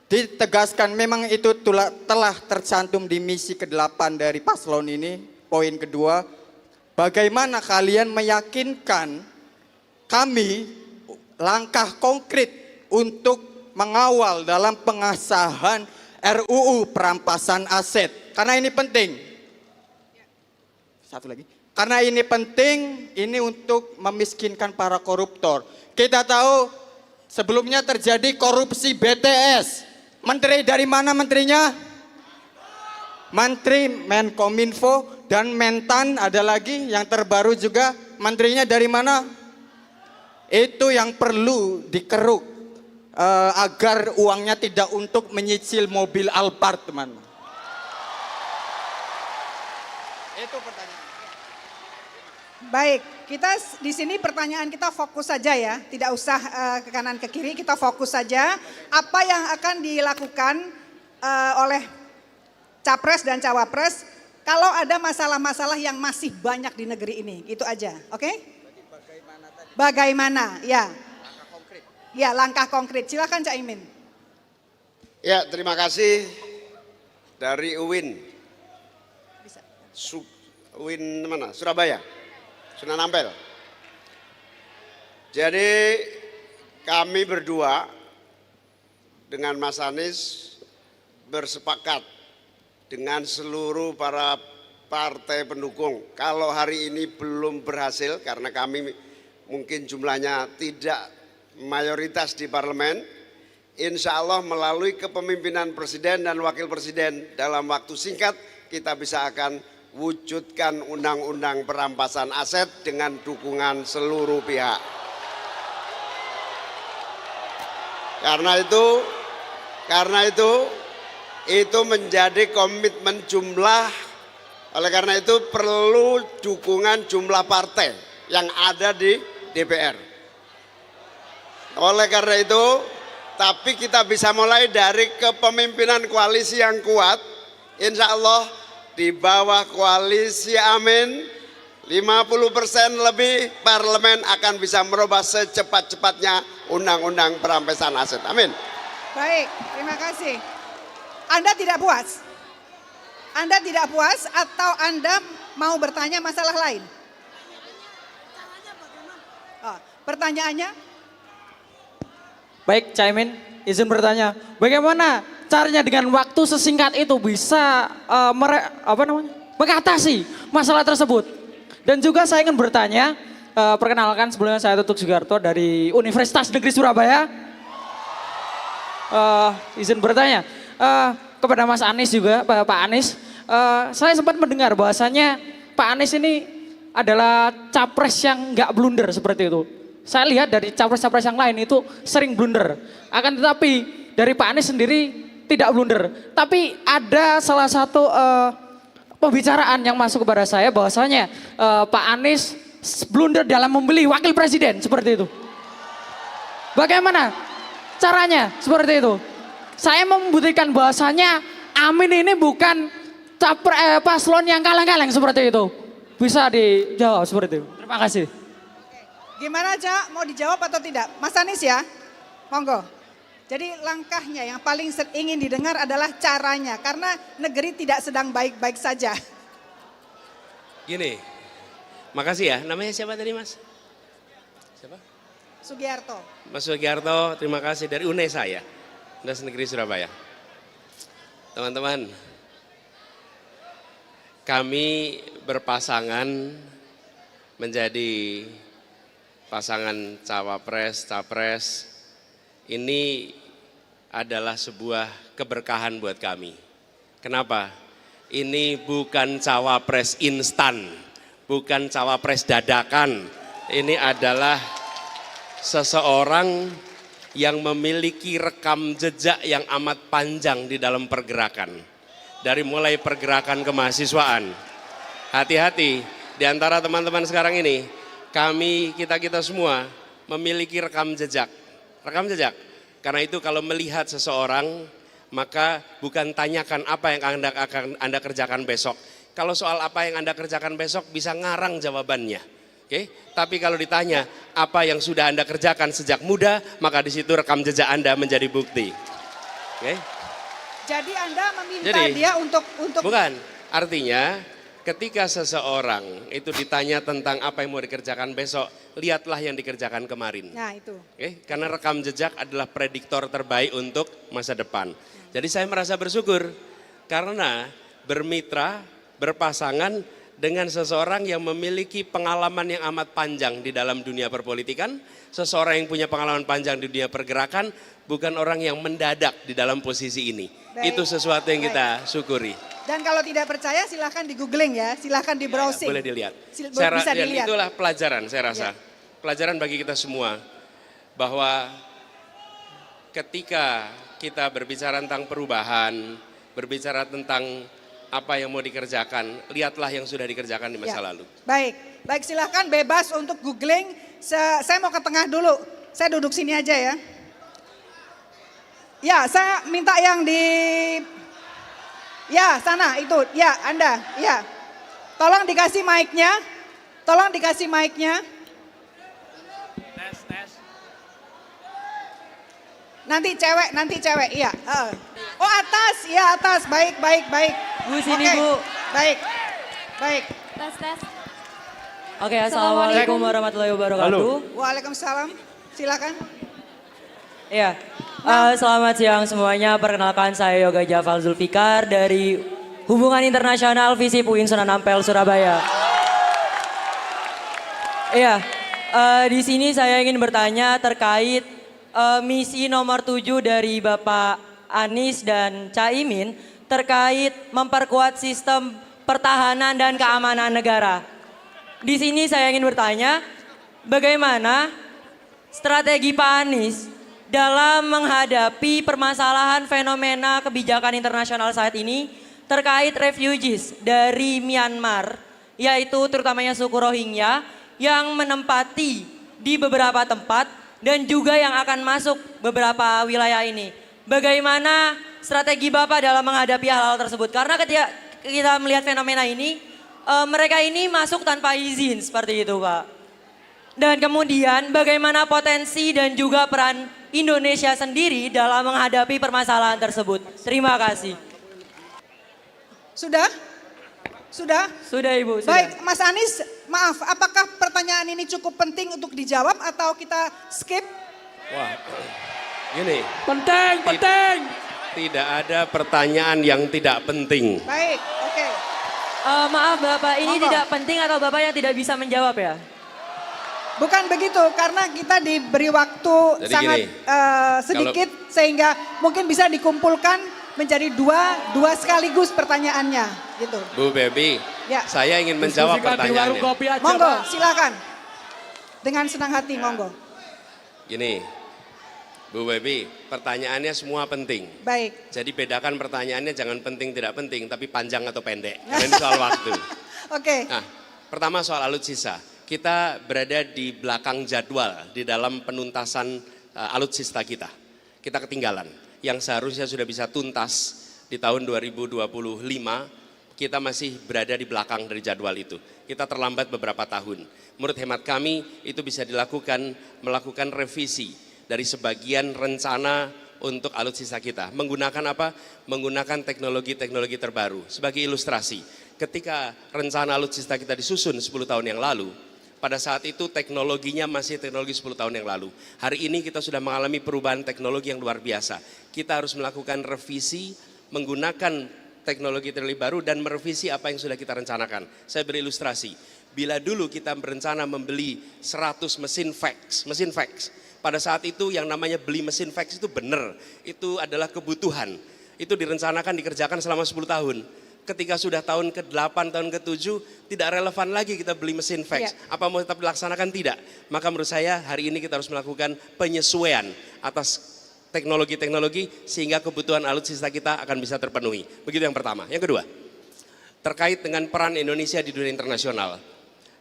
ditegaskan. Memang itu telah tercantum di misi ke-8 dari paslon ini. Poin kedua, bagaimana kalian meyakinkan kami langkah konkret untuk mengawal dalam pengesahan RUU perampasan aset. Karena ini penting. Satu lagi. Karena ini penting, ini untuk memiskinkan para koruptor. Kita tahu sebelumnya terjadi korupsi BTS. Menteri dari mana menterinya? Menteri Menkominfo dan Mentan, ada lagi yang terbaru juga. Menterinya dari mana? Itu yang perlu dikeruk. Agar uangnya tidak untuk menyicil mobil Alphard, teman. Itu pertanyaan. Baik, kita di sini pertanyaan kita fokus saja ya, tidak usah ke kanan ke kiri, kita fokus saja. Apa yang akan dilakukan oleh capres dan cawapres kalau ada masalah-masalah yang masih banyak di negeri ini, itu aja, oke? Bagaimana, ya. Ya, langkah konkret. Silakan Cak Imin. Ya, terima kasih dari UIN. UIN mana? Surabaya. Sunan Ampel. Jadi kami berdua dengan Mas Anies bersepakat dengan seluruh para partai pendukung. Kalau hari ini belum berhasil karena kami mungkin jumlahnya tidak mayoritas di parlemen, insya Allah melalui kepemimpinan presiden dan wakil presiden dalam waktu singkat kita bisa akan wujudkan undang-undang perampasan aset dengan dukungan seluruh pihak. Karena itu menjadi komitmen jumlah. Oleh karena itu perlu dukungan jumlah partai yang ada di DPR. Oleh karena itu, tapi kita bisa mulai dari kepemimpinan koalisi yang kuat. Insya Allah di bawah koalisi Amin, 50% lebih parlemen akan bisa merubah secepat-cepatnya undang-undang perampasan aset. Amin. Baik, terima kasih. Anda tidak puas? Anda tidak puas atau Anda mau bertanya masalah lain? Oh, pertanyaannya? Baik, Caimin, izin bertanya, bagaimana caranya dengan waktu sesingkat itu bisa mengatasi masalah tersebut? Dan juga saya ingin bertanya, perkenalkan sebelumnya saya Tutut Sugiarto dari Universitas Negeri Surabaya. Izin bertanya kepada Mas Anies juga, Pak Anies, saya sempat mendengar bahwasannya Pak Anies ini adalah capres yang nggak blunder seperti itu. Saya lihat dari capres-capres yang lain itu sering blunder. Akan tetapi dari Pak Anies sendiri tidak blunder. Tapi ada salah satu pembicaraan yang masuk kepada saya bahwasanya Pak Anies blunder dalam membeli wakil presiden seperti itu. Bagaimana caranya seperti itu? Saya membuktikan bahwasanya Amin ini bukan paslon yang kaleng-kaleng seperti itu. Bisa dijawab seperti itu. Terima kasih. Gimana Cak, mau dijawab atau tidak? Mas Anies ya, monggo. Jadi langkahnya yang paling ingin didengar adalah caranya. Karena negeri tidak sedang baik-baik saja. Gini, makasih ya. Namanya siapa tadi Mas? Siapa? Sugiarto. Mas Sugiarto, terima kasih dari UNESA ya. Unes Negeri Surabaya. Teman-teman, kami berpasangan menjadi pasangan cawapres, capres. Ini adalah sebuah keberkahan buat kami. Kenapa? Ini bukan cawapres instan, bukan cawapres dadakan. Ini adalah seseorang yang memiliki rekam jejak yang amat panjang di dalam pergerakan. Dari mulai pergerakan kemahasiswaan. Hati-hati, di antara teman-teman sekarang ini, kita semua memiliki rekam jejak. Rekam jejak. Karena itu kalau melihat seseorang, maka bukan tanyakan apa yang akan Anda kerjakan besok. Kalau soal apa yang Anda kerjakan besok bisa ngarang jawabannya. Oke, tapi kalau ditanya apa yang sudah Anda kerjakan sejak muda, maka di situ rekam jejak Anda menjadi bukti. Oke? Jadi Anda meminta dia untuk Bukan, artinya ketika seseorang itu ditanya tentang apa yang mau dikerjakan besok, lihatlah yang dikerjakan kemarin. Nah itu. Oke, karena rekam jejak adalah prediktor terbaik untuk masa depan. Jadi saya merasa bersyukur karena bermitra, berpasangan dengan seseorang yang memiliki pengalaman yang amat panjang di dalam dunia perpolitikan, seseorang yang punya pengalaman panjang di dunia pergerakan, bukan orang yang mendadak di dalam posisi ini. Baik. Itu sesuatu yang kita syukuri. Dan kalau tidak percaya silahkan di googling ya, silahkan di browsing. Boleh dilihat. Bisa Dan dilihat. itulah pelajaran saya rasa. Pelajaran bagi kita semua bahwa ketika kita berbicara tentang perubahan, berbicara tentang apa yang mau dikerjakan, lihatlah yang sudah dikerjakan di masa lalu. Baik silahkan bebas untuk googling. Saya mau ke tengah dulu, saya duduk sini aja ya. Ya, saya minta yang di, ya sana itu, ya Anda, ya. Tolong dikasih mic-nya, Nanti cewek, iya. Oh atas, ya atas, baik. Bu sini Oke, Bu. Baik. Tes. Oke, assalamualaikum warahmatullahi wabarakatuh. Waalaikumsalam, silakan. Iya, selamat siang semuanya. Perkenalkan saya Yoga Jafal Zulfikar dari Hubungan Internasional Visip UIN Sunan Ampel Surabaya. Iya, di sini saya ingin bertanya terkait misi nomor 7 dari Bapak Anies dan Caimin terkait memperkuat sistem pertahanan dan keamanan negara. Di sini saya ingin bertanya, bagaimana strategi Pak Anies dalam menghadapi permasalahan fenomena kebijakan internasional saat ini terkait refugees dari Myanmar, yaitu terutamanya suku Rohingya yang menempati di beberapa tempat dan juga yang akan masuk beberapa wilayah ini. Bagaimana strategi Bapak dalam menghadapi hal-hal tersebut? Karena ketika kita melihat fenomena ini, mereka ini masuk tanpa izin seperti itu Pak. Dan kemudian bagaimana potensi dan juga peran Indonesia sendiri dalam menghadapi permasalahan tersebut? Terima kasih. Sudah? Sudah Ibu, sudah. Baik, Mas Anies, maaf, apakah pertanyaan ini cukup penting untuk dijawab atau kita skip? Wah, gini. Penting. Tidak ada pertanyaan yang tidak penting. Baik, oke. Maaf Bapak, ini Monggo. tidak penting atau Bapak yang tidak bisa menjawab ya? Bukan begitu, karena kita diberi waktu Jadi sangat gini, sedikit sehingga mungkin bisa dikumpulkan menjadi dua sekaligus pertanyaannya, gitu. Bu Bebi, Ya. saya ingin menjawab pertanyaannya. Monggo, silakan. Dengan senang hati, monggo. Gini, Bu Bebi, pertanyaannya semua penting. Baik. Jadi bedakan pertanyaannya jangan penting tidak penting, tapi panjang atau pendek. Karena ini soal waktu. Oke. Nah, pertama soal alutsista. kita berada di belakang jadwal di dalam penuntasan alutsista kita. Kita ketinggalan. Yang seharusnya sudah bisa tuntas di tahun 2025, kita masih berada di belakang dari jadwal itu. Kita terlambat beberapa tahun. Menurut hemat kami itu bisa melakukan revisi dari sebagian rencana untuk alutsista kita. Menggunakan apa? Menggunakan teknologi-teknologi terbaru. Sebagai ilustrasi, ketika rencana alutsista kita disusun 10 tahun yang lalu, pada saat itu teknologinya masih teknologi 10 tahun yang lalu. Hari ini kita sudah mengalami perubahan teknologi yang luar biasa. Kita harus melakukan revisi, menggunakan teknologi-teknologi baru dan merevisi apa yang sudah kita rencanakan. Saya beri ilustrasi. Bila dulu kita berencana membeli 100 mesin fax, pada saat itu yang namanya beli mesin fax itu benar, itu adalah kebutuhan. Itu direncanakan dikerjakan selama 10 tahun. Ketika sudah tahun ke-8, tahun ke-7, tidak relevan lagi kita beli mesin fax. Apa mau tetap dilaksanakan? Tidak. Maka menurut saya hari ini kita harus melakukan penyesuaian atas teknologi-teknologi sehingga kebutuhan alutsista kita akan bisa terpenuhi. Begitu yang pertama. Yang kedua, terkait dengan peran Indonesia di dunia internasional.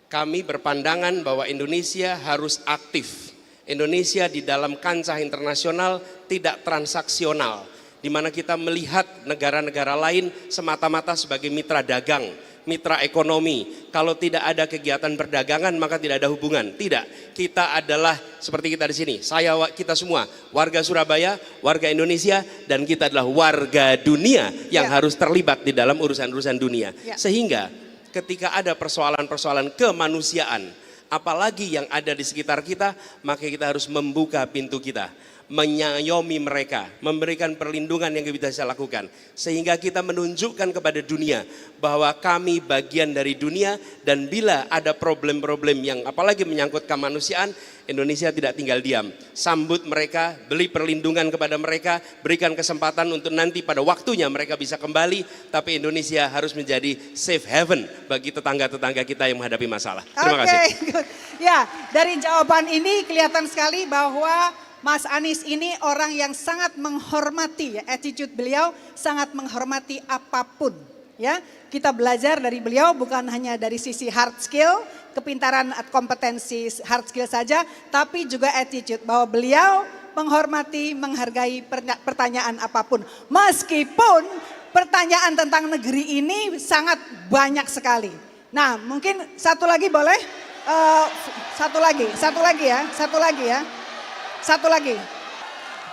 Kami berpandangan bahwa Indonesia harus aktif. Indonesia di dalam kancah internasional tidak transaksional, di mana kita melihat negara-negara lain semata-mata sebagai mitra dagang, mitra ekonomi. Kalau tidak ada kegiatan perdagangan maka tidak ada hubungan. Tidak, kita adalah seperti kita di sini. Kita semua warga Surabaya, warga Indonesia, dan kita adalah warga dunia yang harus terlibat di dalam urusan-urusan dunia. Sehingga ketika ada persoalan-persoalan kemanusiaan, apalagi yang ada di sekitar kita, maka kita harus membuka pintu kita, menyayomi mereka, memberikan perlindungan yang kita bisa lakukan. Sehingga kita menunjukkan kepada dunia bahwa kami bagian dari dunia, dan bila ada problem-problem yang apalagi menyangkut kemanusiaan, Indonesia tidak tinggal diam. Sambut mereka, beri perlindungan kepada mereka, berikan kesempatan untuk nanti pada waktunya mereka bisa kembali, tapi Indonesia harus menjadi safe haven bagi tetangga-tetangga kita yang menghadapi masalah. Terima kasih. Ya, dari jawaban ini kelihatan sekali bahwa Mas Anies ini orang yang sangat menghormati, attitude beliau sangat menghormati apapun. Ya, kita belajar dari beliau bukan hanya dari sisi hard skill, kepintaran, kompetensi hard skill saja, tapi juga attitude bahwa beliau menghormati, menghargai pertanyaan apapun. Meskipun pertanyaan tentang negeri ini sangat banyak sekali. Nah, mungkin satu lagi boleh? Satu lagi.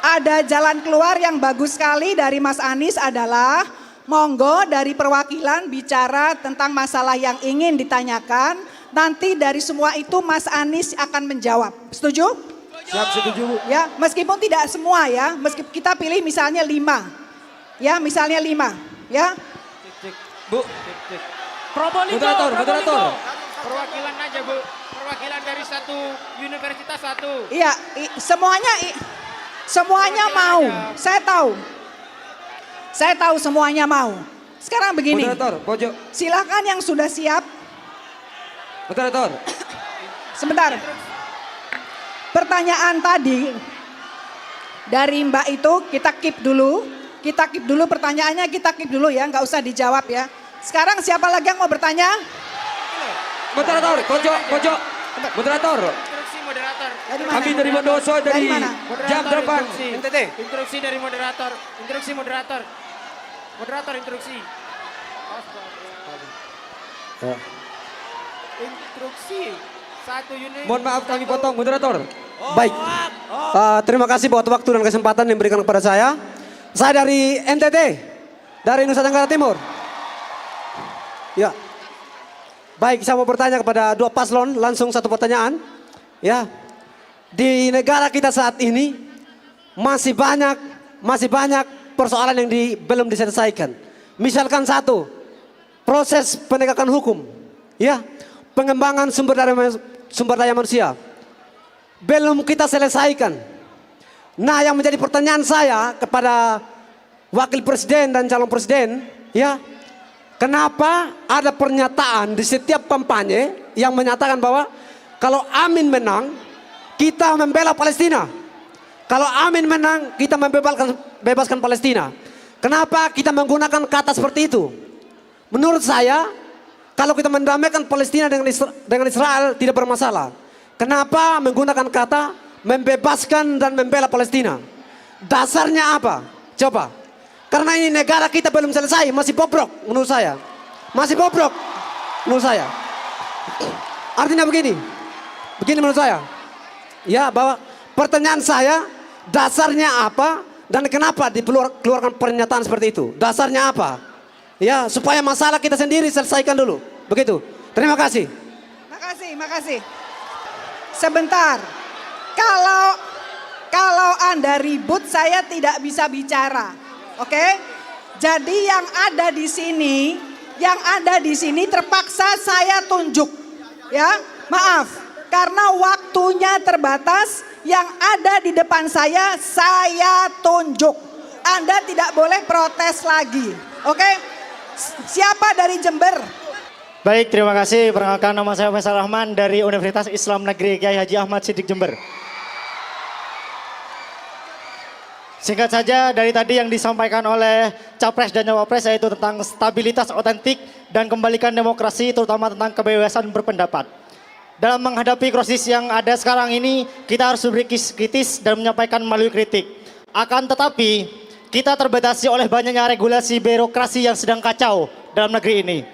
Ada jalan keluar yang bagus sekali dari Mas Anies adalah monggo dari perwakilan bicara tentang masalah yang ingin ditanyakan. Nanti dari semua itu Mas Anies akan menjawab. Setuju? Siap, setuju. Ya, meskipun tidak semua ya. Meskipun kita pilih misalnya 5. Ya, misalnya 5. Ya. Bu. Moderator. Perwakilan aja Bu, perwakilan dari satu universitas satu. Iya, semuanya mau. Saya tahu semuanya mau. Sekarang begini. Moderator, pojok. Silakan yang sudah siap. Moderator. Sebentar. Pertanyaan tadi dari Mbak itu kita keep dulu. Pertanyaannya kita keep dulu ya, nggak usah dijawab ya. Sekarang siapa lagi yang mau bertanya? Moderator, pojok. Moderator. Instruksi moderator. Dari mana? Kami dari Bondowoso dari mana? jam 8. NTT. Instruksi dari moderator. Moderator instruksi. Instruksi. Satu unit. Mohon maaf kami potong, moderator. Baik, terima kasih buat waktu dan kesempatan yang diberikan kepada saya. Saya dari NTT, dari Nusa Tenggara Timur. Ya, baik, saya mau bertanya kepada dua paslon, langsung satu pertanyaan. Ya, di negara kita saat ini masih banyak persoalan yang belum diselesaikan. Misalkan satu, proses penegakan hukum, ya, pengembangan sumber daya manusia belum kita selesaikan. Nah, yang menjadi pertanyaan saya kepada wakil presiden dan calon presiden, ya, kenapa ada pernyataan di setiap kampanye yang menyatakan bahwa kalau Amin menang, kita membela Palestina. Kalau Amin menang, kita membebaskan Palestina. Kenapa kita menggunakan kata seperti itu? Menurut saya, Kalau kita mendamaikan Palestina dengan Israel tidak bermasalah. Kenapa menggunakan kata membebaskan dan membela Palestina? Dasarnya apa? Coba. Karena ini negara kita belum selesai, masih bobrok menurut saya. Masih bobrok menurut saya. Artinya begini menurut saya. Ya, bahwa pertanyaan saya dasarnya apa dan kenapa dikeluarkan pernyataan seperti itu? Dasarnya apa? Ya, supaya masalah kita sendiri selesaikan dulu. Begitu. Terima kasih. Makasih. Sebentar. Kalau Anda ribut saya tidak bisa bicara. Oke? Jadi yang ada di sini terpaksa saya tunjuk. Ya, maaf. Karena waktunya terbatas, yang ada di depan saya tunjuk. Anda tidak boleh protes lagi. Oke? Siapa dari Jember? Baik, terima kasih. Perkenalkan, nama saya Faisal Rahman dari Universitas Islam Negeri Kiai Haji Ahmad Siddiq Jember. Singkat saja, dari tadi yang disampaikan oleh Capres dan Cawapres yaitu tentang stabilitas otentik dan kembalikan demokrasi, terutama tentang kebebasan berpendapat. Dalam menghadapi krisis yang ada sekarang ini, kita harus berpikir kritis dan menyampaikan melalui kritik. Akan tetapi, kita terbatasi oleh banyaknya regulasi birokrasi yang sedang kacau dalam negeri ini.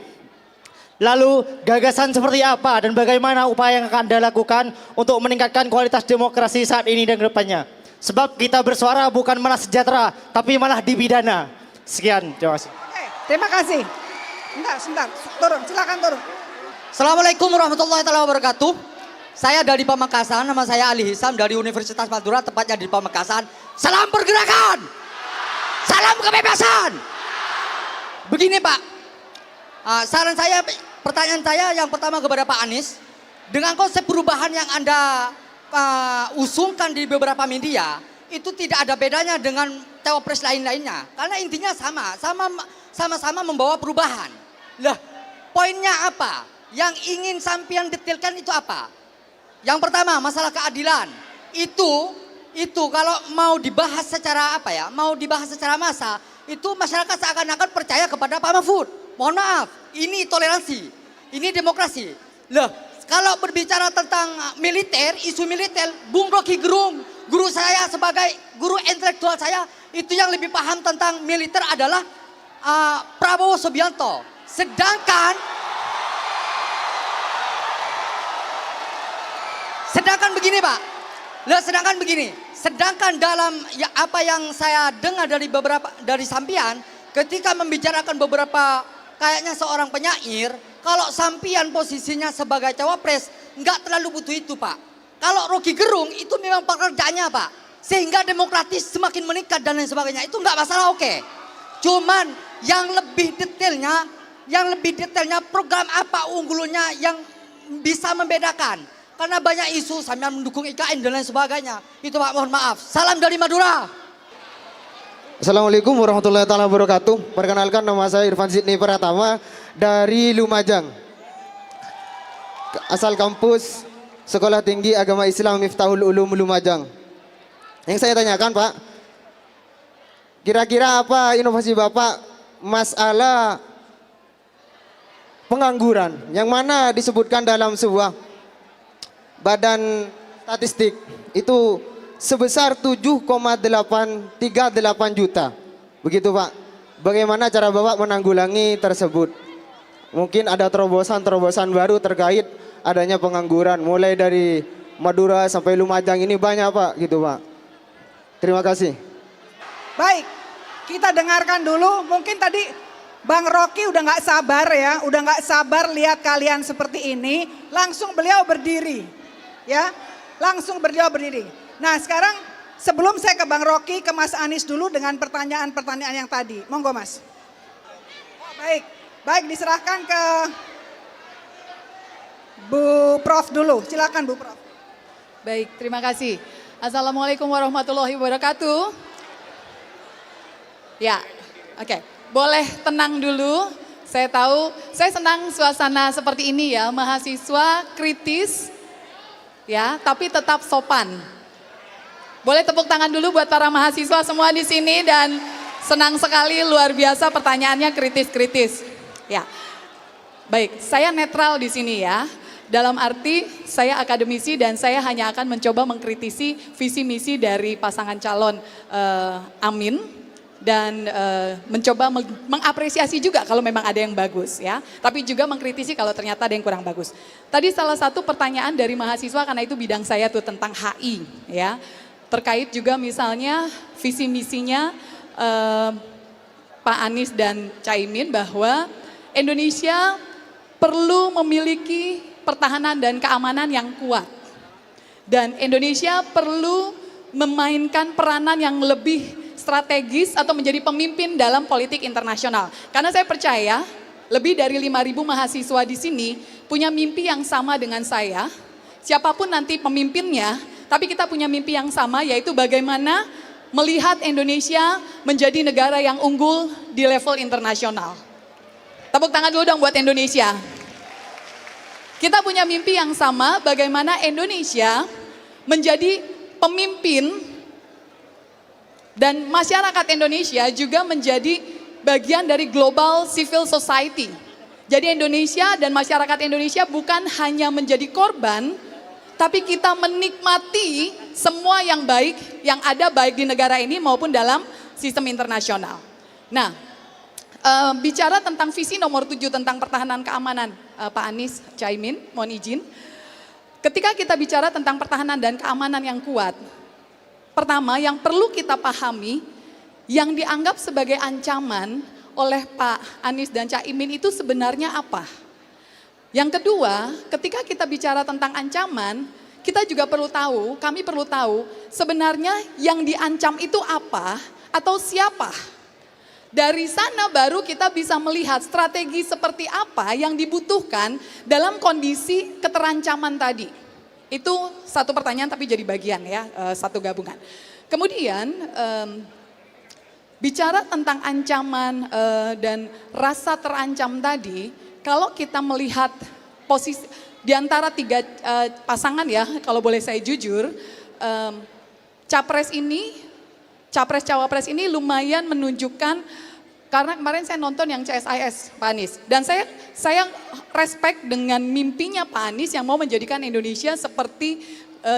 Lalu, gagasan seperti apa dan bagaimana upaya yang akan Anda lakukan untuk meningkatkan kualitas demokrasi saat ini dan ke depannya? Sebab kita bersuara bukan malah sejahtera, tapi malah dipidana. Sekian, terima kasih. Oke, terima kasih. Sebentar, turun, silakan turun. Assalamualaikum warahmatullahi wabarakatuh. Saya dari Pamekasan, nama saya Ali Hisam dari Universitas Madura, tepatnya di Pamekasan. Salam pergerakan, salam kebebasan. Begini Pak, saran saya, pertanyaan saya yang pertama kepada Pak Anies. Dengan konsep perubahan yang Anda usungkan di beberapa media, itu tidak ada bedanya dengan cawapres lain-lainnya. Karena intinya sama-sama membawa perubahan. Lah, poinnya apa? Yang ingin sampean detailkan itu apa? Yang pertama, masalah keadilan. Itu kalau mau dibahas secara mau dibahas secara massa, itu masyarakat seakan-akan percaya kepada Pak Mahfud. Mohon maaf, ini toleransi, ini demokrasi. Loh, kalau berbicara tentang militer, isu militer, Bung Rocky Gerung, guru saya sebagai guru intelektual saya, itu yang lebih paham tentang militer adalah Prabowo Subianto. Sedangkan begini Pak, sedangkan dalam apa yang saya dengar dari sampian, ketika membicarakan beberapa kayaknya seorang penyair, kalau sampian posisinya sebagai cawapres, nggak terlalu butuh itu Pak. Kalau Rocky Gerung itu memang pekerjaannya Pak, sehingga demokratis semakin meningkat dan lain sebagainya, itu nggak masalah, oke. Cuman yang lebih detailnya program apa unggulannya yang bisa membedakan. Karena banyak isu sambil mendukung IKN dan lain sebagainya. Itu Pak, mohon maaf. Salam dari Madura. Assalamualaikum warahmatullahi wabarakatuh. Perkenalkan, nama saya Irfan Sidney Pratama dari Lumajang. Asal kampus Sekolah Tinggi Agama Islam Miftahul Ulum Lumajang. Yang saya tanyakan Pak, kira-kira apa inovasi Bapak masalah pengangguran yang mana disebutkan dalam sebuah badan statistik itu sebesar 7,838 juta. Begitu Pak. Bagaimana cara Bapak menanggulangi tersebut? Mungkin ada terobosan-terobosan baru terkait adanya pengangguran. Mulai dari Madura sampai Lumajang ini banyak Pak, gitu Pak. Terima kasih. Baik, kita dengarkan dulu. Mungkin tadi Bang Rocky udah nggak sabar ya, udah nggak sabar lihat kalian seperti ini. Langsung beliau berdiri. Ya, langsung berdiri. Nah sekarang sebelum saya ke Bang Rocky, ke Mas Anies dulu dengan pertanyaan-pertanyaan yang tadi. Monggo Mas. Baik diserahkan ke Bu Prof dulu. Silakan Bu Prof. Baik, terima kasih. Assalamualaikum warahmatullahi wabarakatuh. Ya, oke. Boleh tenang dulu. Saya tahu, saya senang suasana seperti ini ya, mahasiswa kritis. Ya, tapi tetap sopan. Boleh tepuk tangan dulu buat para mahasiswa semua di sini dan senang sekali, luar biasa pertanyaannya kritis-kritis. Ya. Baik, saya netral di sini ya. Dalam arti saya akademisi dan saya hanya akan mencoba mengkritisi visi misi dari pasangan calon Amin dan mencoba mengapresiasi juga kalau memang ada yang bagus ya. Tapi juga mengkritisi kalau ternyata ada yang kurang bagus. Tadi salah satu pertanyaan dari mahasiswa karena itu bidang saya tuh tentang HI ya. Terkait juga misalnya visi misinya Pak Anies dan Caimin bahwa Indonesia perlu memiliki pertahanan dan keamanan yang kuat. Dan Indonesia perlu memainkan peranan yang lebih strategis atau menjadi pemimpin dalam politik internasional. Karena saya percaya lebih dari 5.000 mahasiswa di sini punya mimpi yang sama dengan saya. Siapapun nanti pemimpinnya, tapi kita punya mimpi yang sama yaitu bagaimana melihat Indonesia menjadi negara yang unggul di level internasional. Tepuk tangan dulu dong buat Indonesia. Kita punya mimpi yang sama bagaimana Indonesia menjadi pemimpin dan masyarakat Indonesia juga menjadi bagian dari global civil society. Jadi Indonesia dan masyarakat Indonesia bukan hanya menjadi korban, tapi kita menikmati semua yang baik yang ada baik di negara ini maupun dalam sistem internasional. Nah, bicara tentang visi nomor 7 tentang pertahanan keamanan, Pak Anies, Caimin, mohon izin. Ketika kita bicara tentang pertahanan dan keamanan yang kuat, pertama yang perlu kita pahami, yang dianggap sebagai ancaman oleh Pak Anies dan Caimin itu sebenarnya apa? Yang kedua, ketika kita bicara tentang ancaman, kita juga perlu tahu, kami perlu tahu sebenarnya yang diancam itu apa atau siapa. Dari sana baru kita bisa melihat strategi seperti apa yang dibutuhkan dalam kondisi keterancaman tadi. Itu satu pertanyaan tapi jadi bagian ya, satu gabungan. Kemudian bicara tentang ancaman dan rasa terancam tadi, kalau kita melihat posisi di antara tiga pasangan ya, kalau boleh saya jujur, Capres-Cawapres ini lumayan menunjukkan, karena kemarin saya nonton yang CSIS Pak Anies, dan saya respect dengan mimpinya Pak Anies yang mau menjadikan Indonesia seperti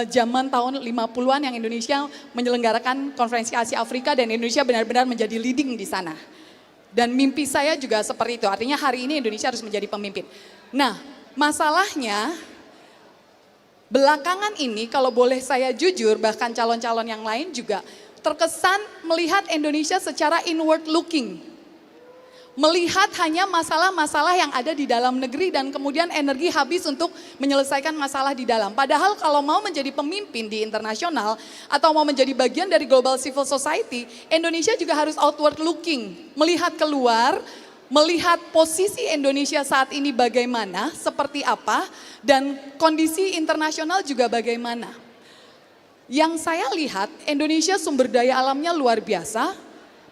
zaman tahun 50-an yang Indonesia menyelenggarakan konferensi Asia Afrika dan Indonesia benar-benar menjadi leading di sana. Dan mimpi saya juga seperti itu, artinya hari ini Indonesia harus menjadi pemimpin. Nah, masalahnya belakangan ini kalau boleh saya jujur, bahkan calon-calon yang lain juga terkesan melihat Indonesia secara inward looking. Melihat hanya masalah-masalah yang ada di dalam negeri dan kemudian energi habis untuk menyelesaikan masalah di dalam. Padahal kalau mau menjadi pemimpin di internasional atau mau menjadi bagian dari global civil society, Indonesia juga harus outward looking. Melihat keluar, melihat posisi Indonesia saat ini bagaimana, seperti apa, dan kondisi internasional juga bagaimana. Yang saya lihat, Indonesia sumber daya alamnya luar biasa,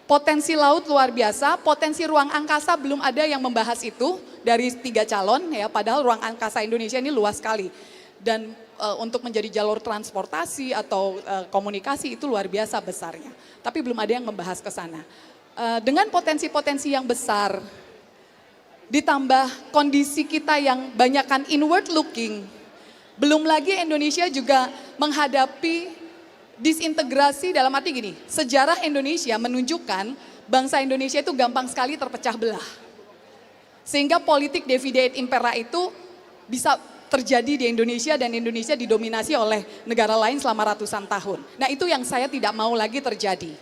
potensi laut luar biasa, potensi ruang angkasa belum ada yang membahas itu dari 3 calon ya, padahal ruang angkasa Indonesia ini luas sekali. Dan untuk menjadi jalur transportasi atau komunikasi itu luar biasa besarnya. Tapi belum ada yang membahas ke sana. Dengan potensi-potensi yang besar, ditambah kondisi kita yang banyakkan inward looking, belum lagi Indonesia juga menghadapi disintegrasi dalam arti gini, sejarah Indonesia menunjukkan bangsa Indonesia itu gampang sekali terpecah belah. Sehingga politik divide et impera itu bisa terjadi di Indonesia dan Indonesia didominasi oleh negara lain selama ratusan tahun. Nah itu yang saya tidak mau lagi terjadi.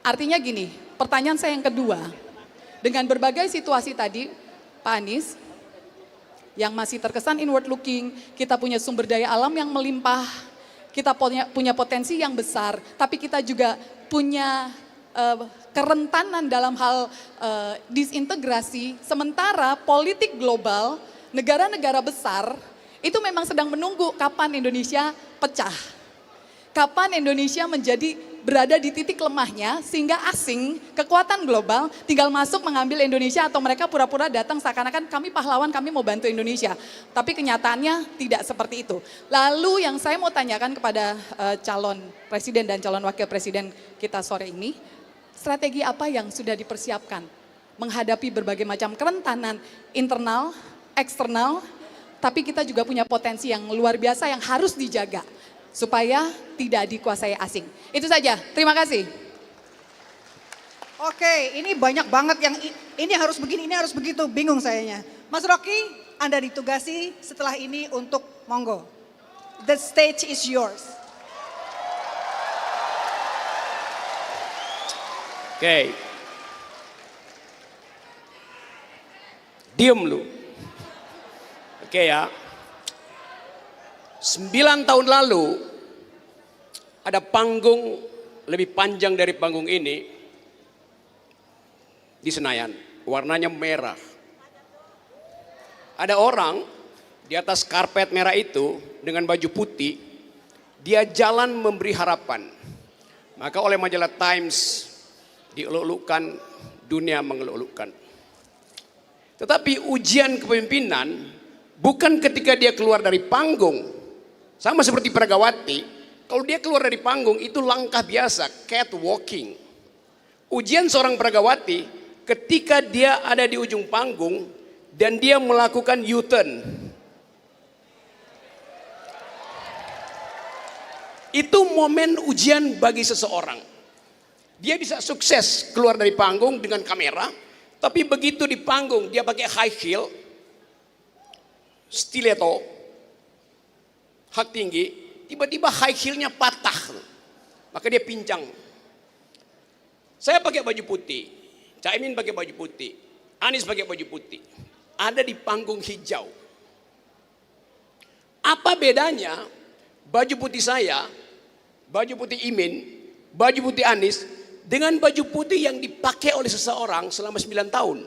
Artinya gini, pertanyaan saya yang kedua, dengan berbagai situasi tadi, Pak Anies, yang masih terkesan inward looking, kita punya sumber daya alam yang melimpah, kita punya potensi yang besar, tapi kita juga punya kerentanan dalam hal disintegrasi, sementara politik global, negara-negara besar, itu memang sedang menunggu kapan Indonesia pecah. Kapan Indonesia berada di titik lemahnya sehingga asing, kekuatan global tinggal masuk mengambil Indonesia atau mereka pura-pura datang seakan-akan kami pahlawan, kami mau bantu Indonesia. Tapi kenyataannya tidak seperti itu. Lalu yang saya mau tanyakan kepada calon presiden dan calon wakil presiden kita sore ini, strategi apa yang sudah dipersiapkan menghadapi berbagai macam kerentanan internal, eksternal, tapi kita juga punya potensi yang luar biasa yang harus dijaga supaya tidak dikuasai asing. Itu saja, terima kasih. Oke, ini banyak banget yang ini harus begini, ini harus begitu, bingung sayanya. Mas Rocky, Anda ditugasi setelah ini untuk monggo. The stage is yours. Oke. Diem lu. Oke ya. 9 tahun lalu ada panggung lebih panjang dari panggung ini di Senayan. Warnanya merah. Ada orang di atas karpet merah itu dengan baju putih, dia jalan memberi harapan. Maka oleh majalah Times dieluk-elukkan, dunia mengeluk-elukkan. Tetapi ujian kepemimpinan bukan ketika dia keluar dari panggung. Sama seperti Peragawati, kalau dia keluar dari panggung itu langkah biasa, catwalking. Ujian seorang Peragawati ketika dia ada di ujung panggung dan dia melakukan U-turn. Itu momen ujian bagi seseorang. Dia bisa sukses keluar dari panggung dengan kamera, tapi begitu di panggung dia pakai high heel, stiletto, hak tinggi, tiba-tiba high heelnya patah, maka dia pincang. Saya pakai baju putih, Caimin pakai baju putih, Anies pakai baju putih, ada di panggung hijau. Apa bedanya baju putih saya, baju putih Imin, baju putih Anies dengan baju putih yang dipakai oleh seseorang selama 9 tahun?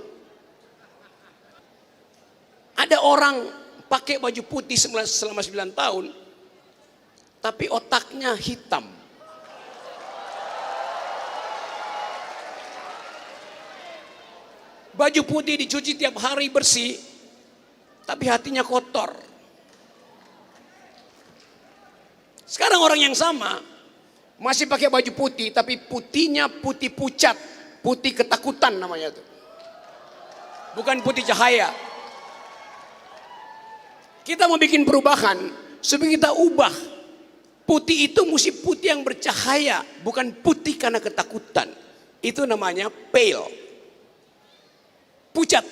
Ada orang pakai baju putih selama 9 tahun, tapi otaknya hitam. Baju putih dicuci tiap hari bersih, tapi hatinya kotor. Sekarang orang yang sama masih pakai baju putih, tapi putihnya putih pucat, putih ketakutan namanya itu. Bukan putih cahaya. Kita mau bikin perubahan supaya kita ubah. Putih itu mesti putih yang bercahaya, bukan putih karena ketakutan. Itu namanya pale. Pucat,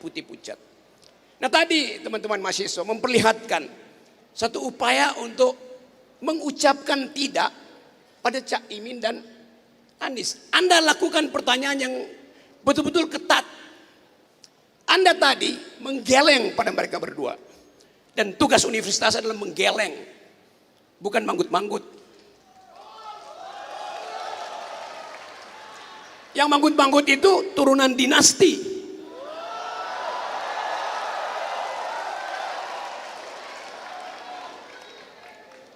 putih pucat. Nah tadi teman-teman mahasiswa memperlihatkan satu upaya untuk mengucapkan tidak pada Cak Imin dan Anies. Anda lakukan pertanyaan yang betul-betul ketat. Anda tadi menggeleng pada mereka berdua. Dan tugas universitas adalah menggeleng, bukan manggut-manggut. Yang manggut-manggut itu turunan dinasti.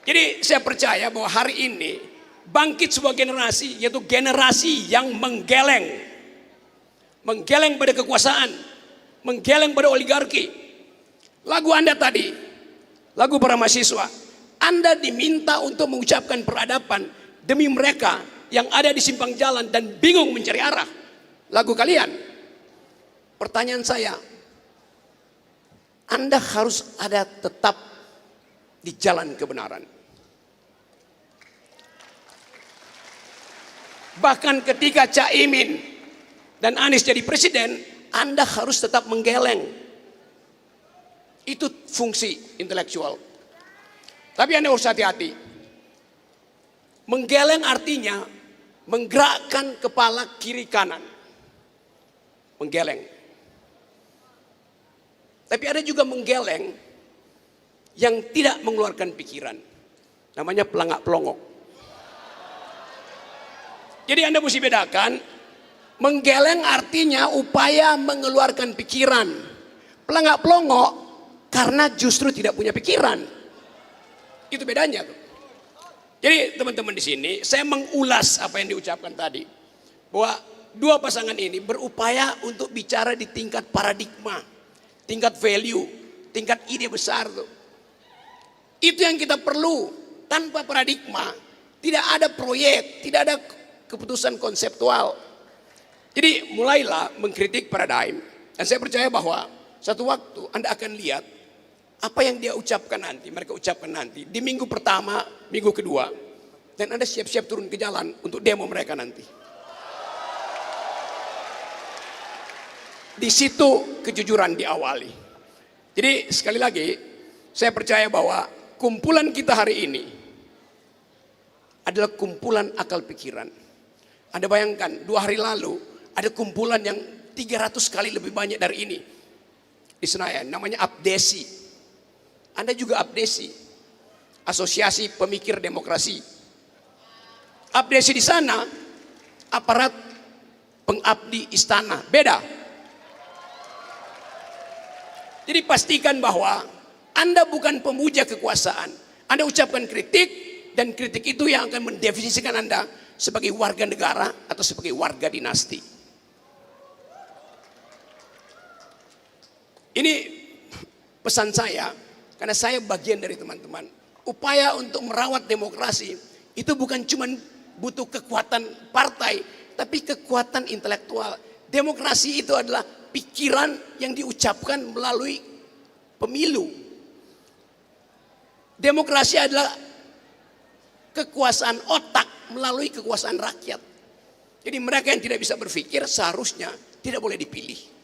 Jadi saya percaya bahwa hari ini bangkit sebuah generasi, yaitu generasi yang menggeleng. Menggeleng pada kekuasaan, menggeleng pada oligarki. Lagu Anda tadi, lagu para mahasiswa, Anda diminta untuk mengucapkan peradaban demi mereka yang ada di simpang jalan dan bingung mencari arah. Lagu kalian. Pertanyaan saya, Anda harus ada tetap di jalan kebenaran. Bahkan ketika Cak Imin dan Anies jadi presiden, Anda harus tetap menggeleng. Itu fungsi intelektual. Tapi Anda harus hati-hati. Menggeleng artinya menggerakkan kepala kiri kanan. Menggeleng. Tapi ada juga menggeleng yang tidak mengeluarkan pikiran. Namanya pelangak-pelongok. Jadi Anda mesti bedakan, menggeleng artinya upaya mengeluarkan pikiran. Pelangak-pelongok karena justru tidak punya pikiran. Itu bedanya tuh. Jadi teman-teman di sini, saya mengulas apa yang diucapkan tadi. Bahwa dua pasangan ini berupaya untuk bicara di tingkat paradigma, tingkat value, tingkat ide besar tuh. Itu yang kita perlu. Tanpa paradigma, tidak ada proyek, tidak ada keputusan konseptual. Jadi mulailah mengkritik paradigm. Dan saya percaya bahwa satu waktu Anda akan lihat apa yang dia ucapkan nanti, mereka ucapkan nanti di minggu pertama, minggu kedua, dan Anda siap-siap turun ke jalan untuk demo mereka nanti. Di situ kejujuran diawali. Jadi sekali lagi, saya percaya bahwa kumpulan kita hari ini adalah kumpulan akal pikiran. Anda bayangkan 2 hari lalu ada kumpulan yang 300 kali lebih banyak dari ini di Senayan, namanya Abdesi. Anda juga Abdesi, Asosiasi Pemikir Demokrasi. Abdesi di sana aparat pengabdi istana, beda. Jadi pastikan bahwa Anda bukan pemuja kekuasaan. Anda ucapkan kritik, dan kritik itu yang akan mendefinisikan Anda sebagai warga negara atau sebagai warga dinasti. Ini pesan saya, karena saya bagian dari teman-teman. Upaya untuk merawat demokrasi itu bukan cuma butuh kekuatan partai, tapi kekuatan intelektual. Demokrasi itu adalah pikiran yang diucapkan melalui pemilu. Demokrasi adalah kekuasaan otak melalui kekuasaan rakyat. Jadi mereka yang tidak bisa berpikir seharusnya tidak boleh dipilih.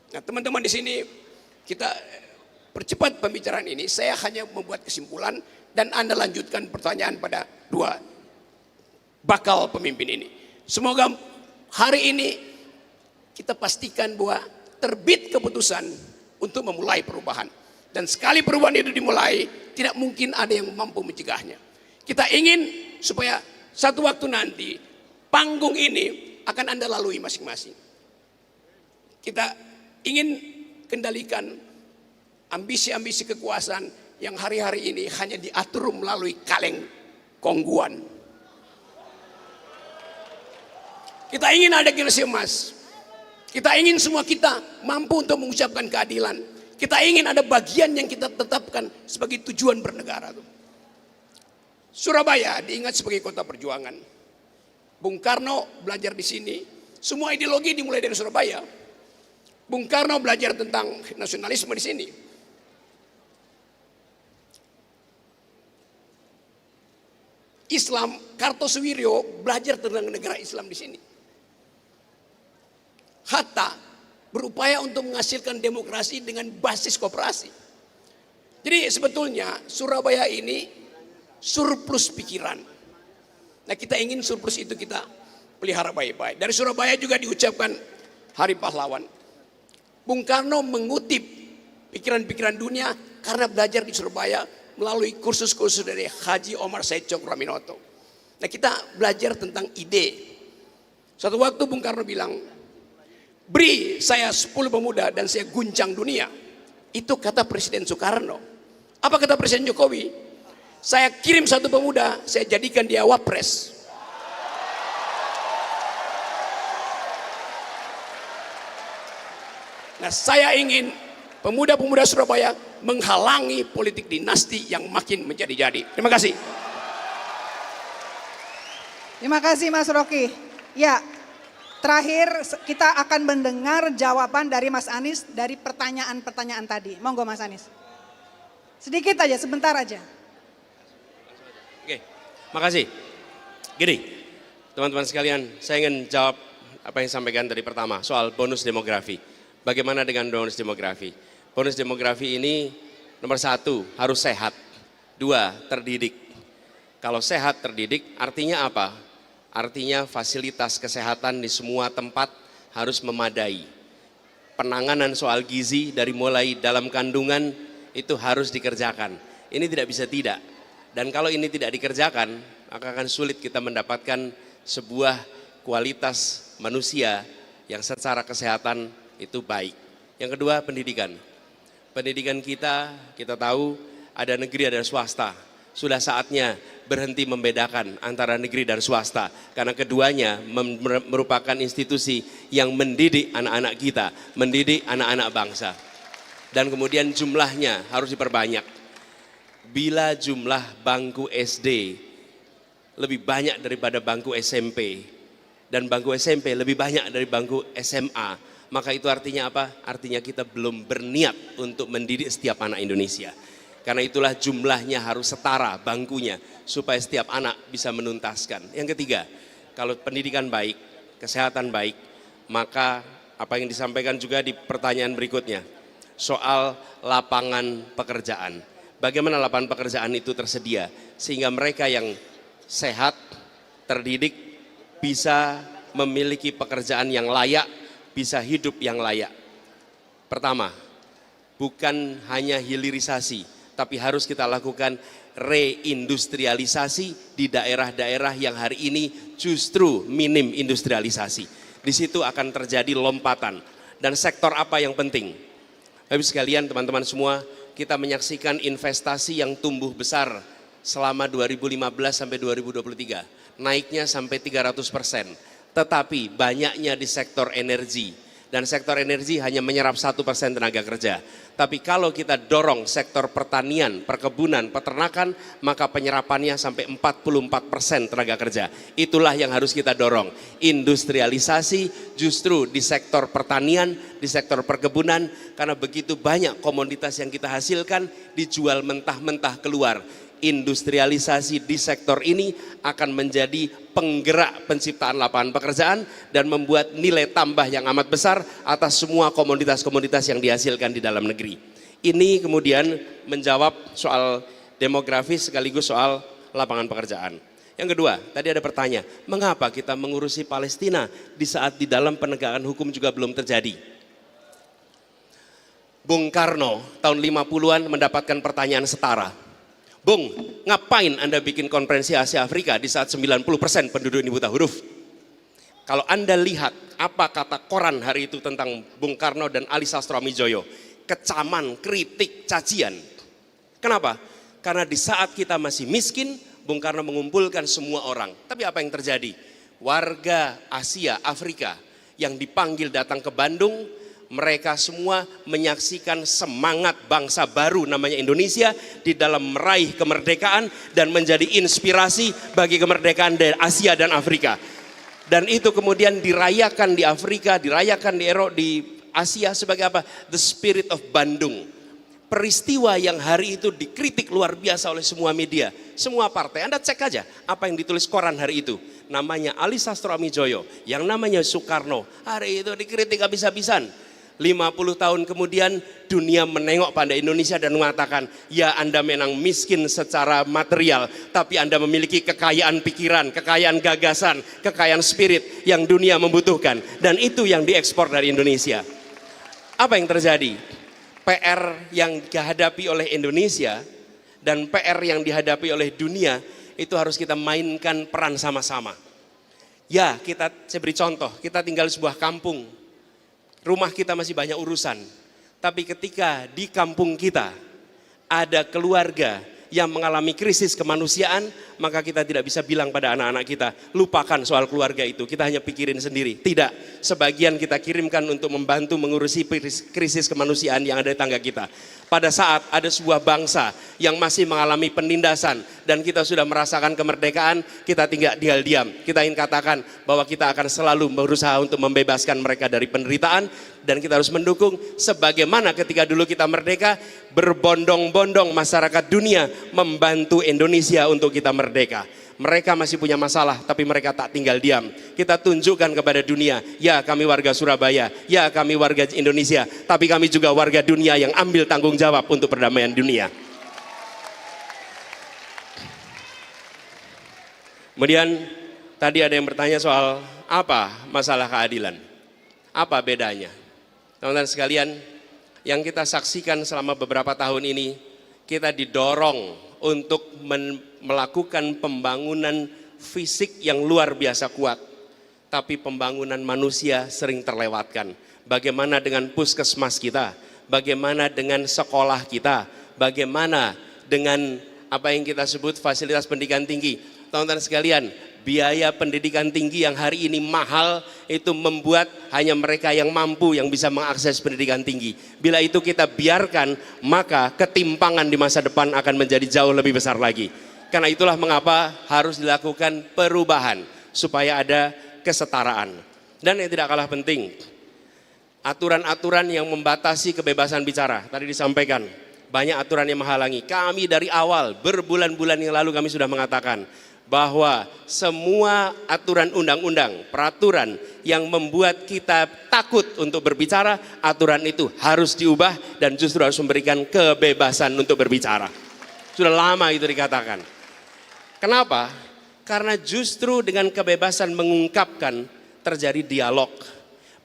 Nah, teman-teman di sini kita percepat pembicaraan ini. Saya hanya membuat kesimpulan dan Anda lanjutkan pertanyaan pada 2 bakal pemimpin ini. Semoga hari ini kita pastikan bahwa terbit keputusan untuk memulai perubahan. Dan sekali perubahan itu dimulai, tidak mungkin ada yang mampu mencegahnya. Kita ingin supaya satu waktu nanti panggung ini akan Anda lalui masing-masing. Kita ingin kendalikan ambisi-ambisi kekuasaan yang hari-hari ini hanya diatur melalui kaleng kongguan. Kita ingin ada generasi emas. Kita ingin semua kita mampu untuk mengucapkan keadilan. Kita ingin ada bagian yang kita tetapkan sebagai tujuan bernegara. Surabaya diingat sebagai kota perjuangan. Bung Karno belajar di sini. Semua ideologi dimulai dari Surabaya. Bung Karno belajar tentang nasionalisme di sini. Islam, Kartosuwiryo belajar tentang negara Islam di sini. Hatta berupaya untuk menghasilkan demokrasi dengan basis koperasi. Jadi sebetulnya Surabaya ini surplus pikiran. Nah, kita ingin surplus itu kita pelihara baik-baik. Dari Surabaya juga diucapkan Hari Pahlawan. Bung Karno mengutip pikiran-pikiran dunia karena belajar di Surabaya melalui kursus-kursus dari Haji Omar Said Cokroaminoto. Nah, kita belajar tentang ide. Suatu waktu Bung Karno bilang, beri saya 10 pemuda dan saya guncang dunia. Itu kata Presiden Soekarno. Apa kata Presiden Jokowi? Saya kirim 1 pemuda, saya jadikan dia wapres. Nah, saya ingin pemuda-pemuda Surabaya menghalangi politik dinasti yang makin menjadi-jadi. Terima kasih. Terima kasih Mas Rocky. Ya, terakhir kita akan mendengar jawaban dari Mas Anies dari pertanyaan-pertanyaan tadi. Monggo Mas Anies. Sedikit aja, sebentar aja. Oke, makasih. Gini, teman-teman sekalian, saya ingin jawab apa yang disampaikan tadi pertama soal bonus demografi. Bagaimana dengan bonus demografi? Bonus demografi ini nomor 1 harus sehat, 2 terdidik. Kalau sehat terdidik artinya apa? Artinya fasilitas kesehatan di semua tempat harus memadai. Penanganan soal gizi dari mulai dalam kandungan itu harus dikerjakan. Ini tidak bisa tidak. Dan kalau ini tidak dikerjakan, maka akan sulit kita mendapatkan sebuah kualitas manusia yang secara kesehatan itu baik. Yang kedua, pendidikan. Pendidikan kita tahu ada negeri ada swasta. Sudah saatnya berhenti membedakan antara negeri dan swasta. Karena keduanya merupakan institusi yang mendidik anak-anak kita, mendidik anak-anak bangsa. Dan kemudian jumlahnya harus diperbanyak. Bila jumlah bangku SD lebih banyak daripada bangku SMP, dan bangku SMP lebih banyak dari bangku SMA, maka itu artinya apa? Artinya kita belum berniat untuk mendidik setiap anak Indonesia. Karena itulah jumlahnya harus setara bangkunya supaya setiap anak bisa menuntaskan. Yang ketiga, kalau pendidikan baik, kesehatan baik, maka apa yang disampaikan juga di pertanyaan berikutnya soal lapangan pekerjaan. Bagaimana lapangan pekerjaan itu tersedia sehingga mereka yang sehat, terdidik, bisa memiliki pekerjaan yang layak, bisa hidup yang layak. Pertama, bukan hanya hilirisasi, tapi harus kita lakukan reindustrialisasi di daerah-daerah yang hari ini justru minim industrialisasi. Di situ akan terjadi lompatan. Dan sektor apa yang penting? Bapak sekalian, teman-teman semua, kita menyaksikan investasi yang tumbuh besar selama 2015 sampai 2023. Naiknya sampai 300%. Tetapi banyaknya di sektor energi. Dan sektor energi hanya menyerap 1% tenaga kerja. Tapi kalau kita dorong sektor pertanian, perkebunan, peternakan, maka penyerapannya sampai 44% tenaga kerja. Itulah yang harus kita dorong. Industrialisasi justru di sektor pertanian, di sektor perkebunan, karena begitu banyak komoditas yang kita hasilkan dijual mentah-mentah keluar. Industrialisasi di sektor ini akan menjadi penggerak penciptaan lapangan pekerjaan dan membuat nilai tambah yang amat besar atas semua komoditas-komoditas yang dihasilkan di dalam negeri. Ini kemudian menjawab soal demografis sekaligus soal lapangan pekerjaan. Yang kedua, tadi ada pertanyaan, mengapa kita mengurusi Palestina di saat di dalam penegakan hukum juga belum terjadi? Bung Karno tahun 50-an mendapatkan pertanyaan setara. Bung, ngapain Anda bikin konferensi Asia Afrika di saat 90% penduduk ini buta huruf? Kalau Anda lihat apa kata koran hari itu tentang Bung Karno dan Ali Sastroamidjojo, kecaman, kritik, cacian. Kenapa? Karena di saat kita masih miskin, Bung Karno mengumpulkan semua orang. Tapi apa yang terjadi? Warga Asia, Afrika yang dipanggil datang ke Bandung, mereka semua menyaksikan semangat bangsa baru namanya Indonesia di dalam meraih kemerdekaan dan menjadi inspirasi bagi kemerdekaan dari Asia dan Afrika. Dan itu kemudian dirayakan di Afrika, dirayakan di Asia sebagai apa? The Spirit of Bandung. Peristiwa yang hari itu dikritik luar biasa oleh semua media, semua partai. Anda cek aja apa yang ditulis koran hari itu. Namanya Ali Sastroamidjojo, yang namanya Soekarno. Hari itu dikritik habis-habisan. 50 tahun kemudian dunia menengok pada Indonesia dan mengatakan, ya Anda memang miskin secara material, tapi Anda memiliki kekayaan pikiran, kekayaan gagasan, kekayaan spirit yang dunia membutuhkan. Dan itu yang diekspor dari Indonesia. Apa yang terjadi? PR yang dihadapi oleh Indonesia dan PR yang dihadapi oleh dunia itu harus kita mainkan peran sama-sama. Ya, saya beri contoh, kita tinggal di sebuah kampung. Rumah kita masih banyak urusan, tapi ketika di kampung kita ada keluarga yang mengalami krisis kemanusiaan, maka kita tidak bisa bilang pada anak-anak kita, lupakan soal keluarga itu, kita hanya pikirin sendiri. Tidak, sebagian kita kirimkan untuk membantu mengurusi krisis kemanusiaan yang ada di tangga kita. Pada saat ada sebuah bangsa yang masih mengalami penindasan dan kita sudah merasakan kemerdekaan, kita tinggal diam. Kita ingin katakan bahwa kita akan selalu berusaha untuk membebaskan mereka dari penderitaan dan kita harus mendukung sebagaimana ketika dulu kita merdeka, berbondong-bondong masyarakat dunia membantu Indonesia untuk kita merdeka. Mereka masih punya masalah, tapi mereka tak tinggal diam. Kita tunjukkan kepada dunia, ya kami warga Surabaya, ya kami warga Indonesia, tapi kami juga warga dunia yang ambil tanggung jawab untuk perdamaian dunia. Kemudian tadi ada yang bertanya soal apa masalah keadilan, apa bedanya. Teman-teman sekalian, yang kita saksikan selama beberapa tahun ini, kita didorong untuk melakukan pembangunan fisik yang luar biasa kuat. Tapi pembangunan manusia sering terlewatkan. Bagaimana dengan puskesmas kita? Bagaimana dengan sekolah kita? Bagaimana dengan apa yang kita sebut fasilitas pendidikan tinggi? Teman-teman sekalian, biaya pendidikan tinggi yang hari ini mahal itu membuat hanya mereka yang mampu yang bisa mengakses pendidikan tinggi. Bila itu kita biarkan, maka ketimpangan di masa depan akan menjadi jauh lebih besar lagi. Karena itulah mengapa harus dilakukan perubahan supaya ada kesetaraan. Dan yang tidak kalah penting, aturan-aturan yang membatasi kebebasan bicara. Tadi disampaikan, banyak aturan yang menghalangi. Kami dari awal, berbulan-bulan yang lalu kami sudah mengatakan bahwa semua aturan undang-undang, peraturan yang membuat kita takut untuk berbicara, aturan itu harus diubah dan justru harus memberikan kebebasan untuk berbicara. Sudah lama itu dikatakan. Kenapa? Karena justru dengan kebebasan mengungkapkan terjadi dialog.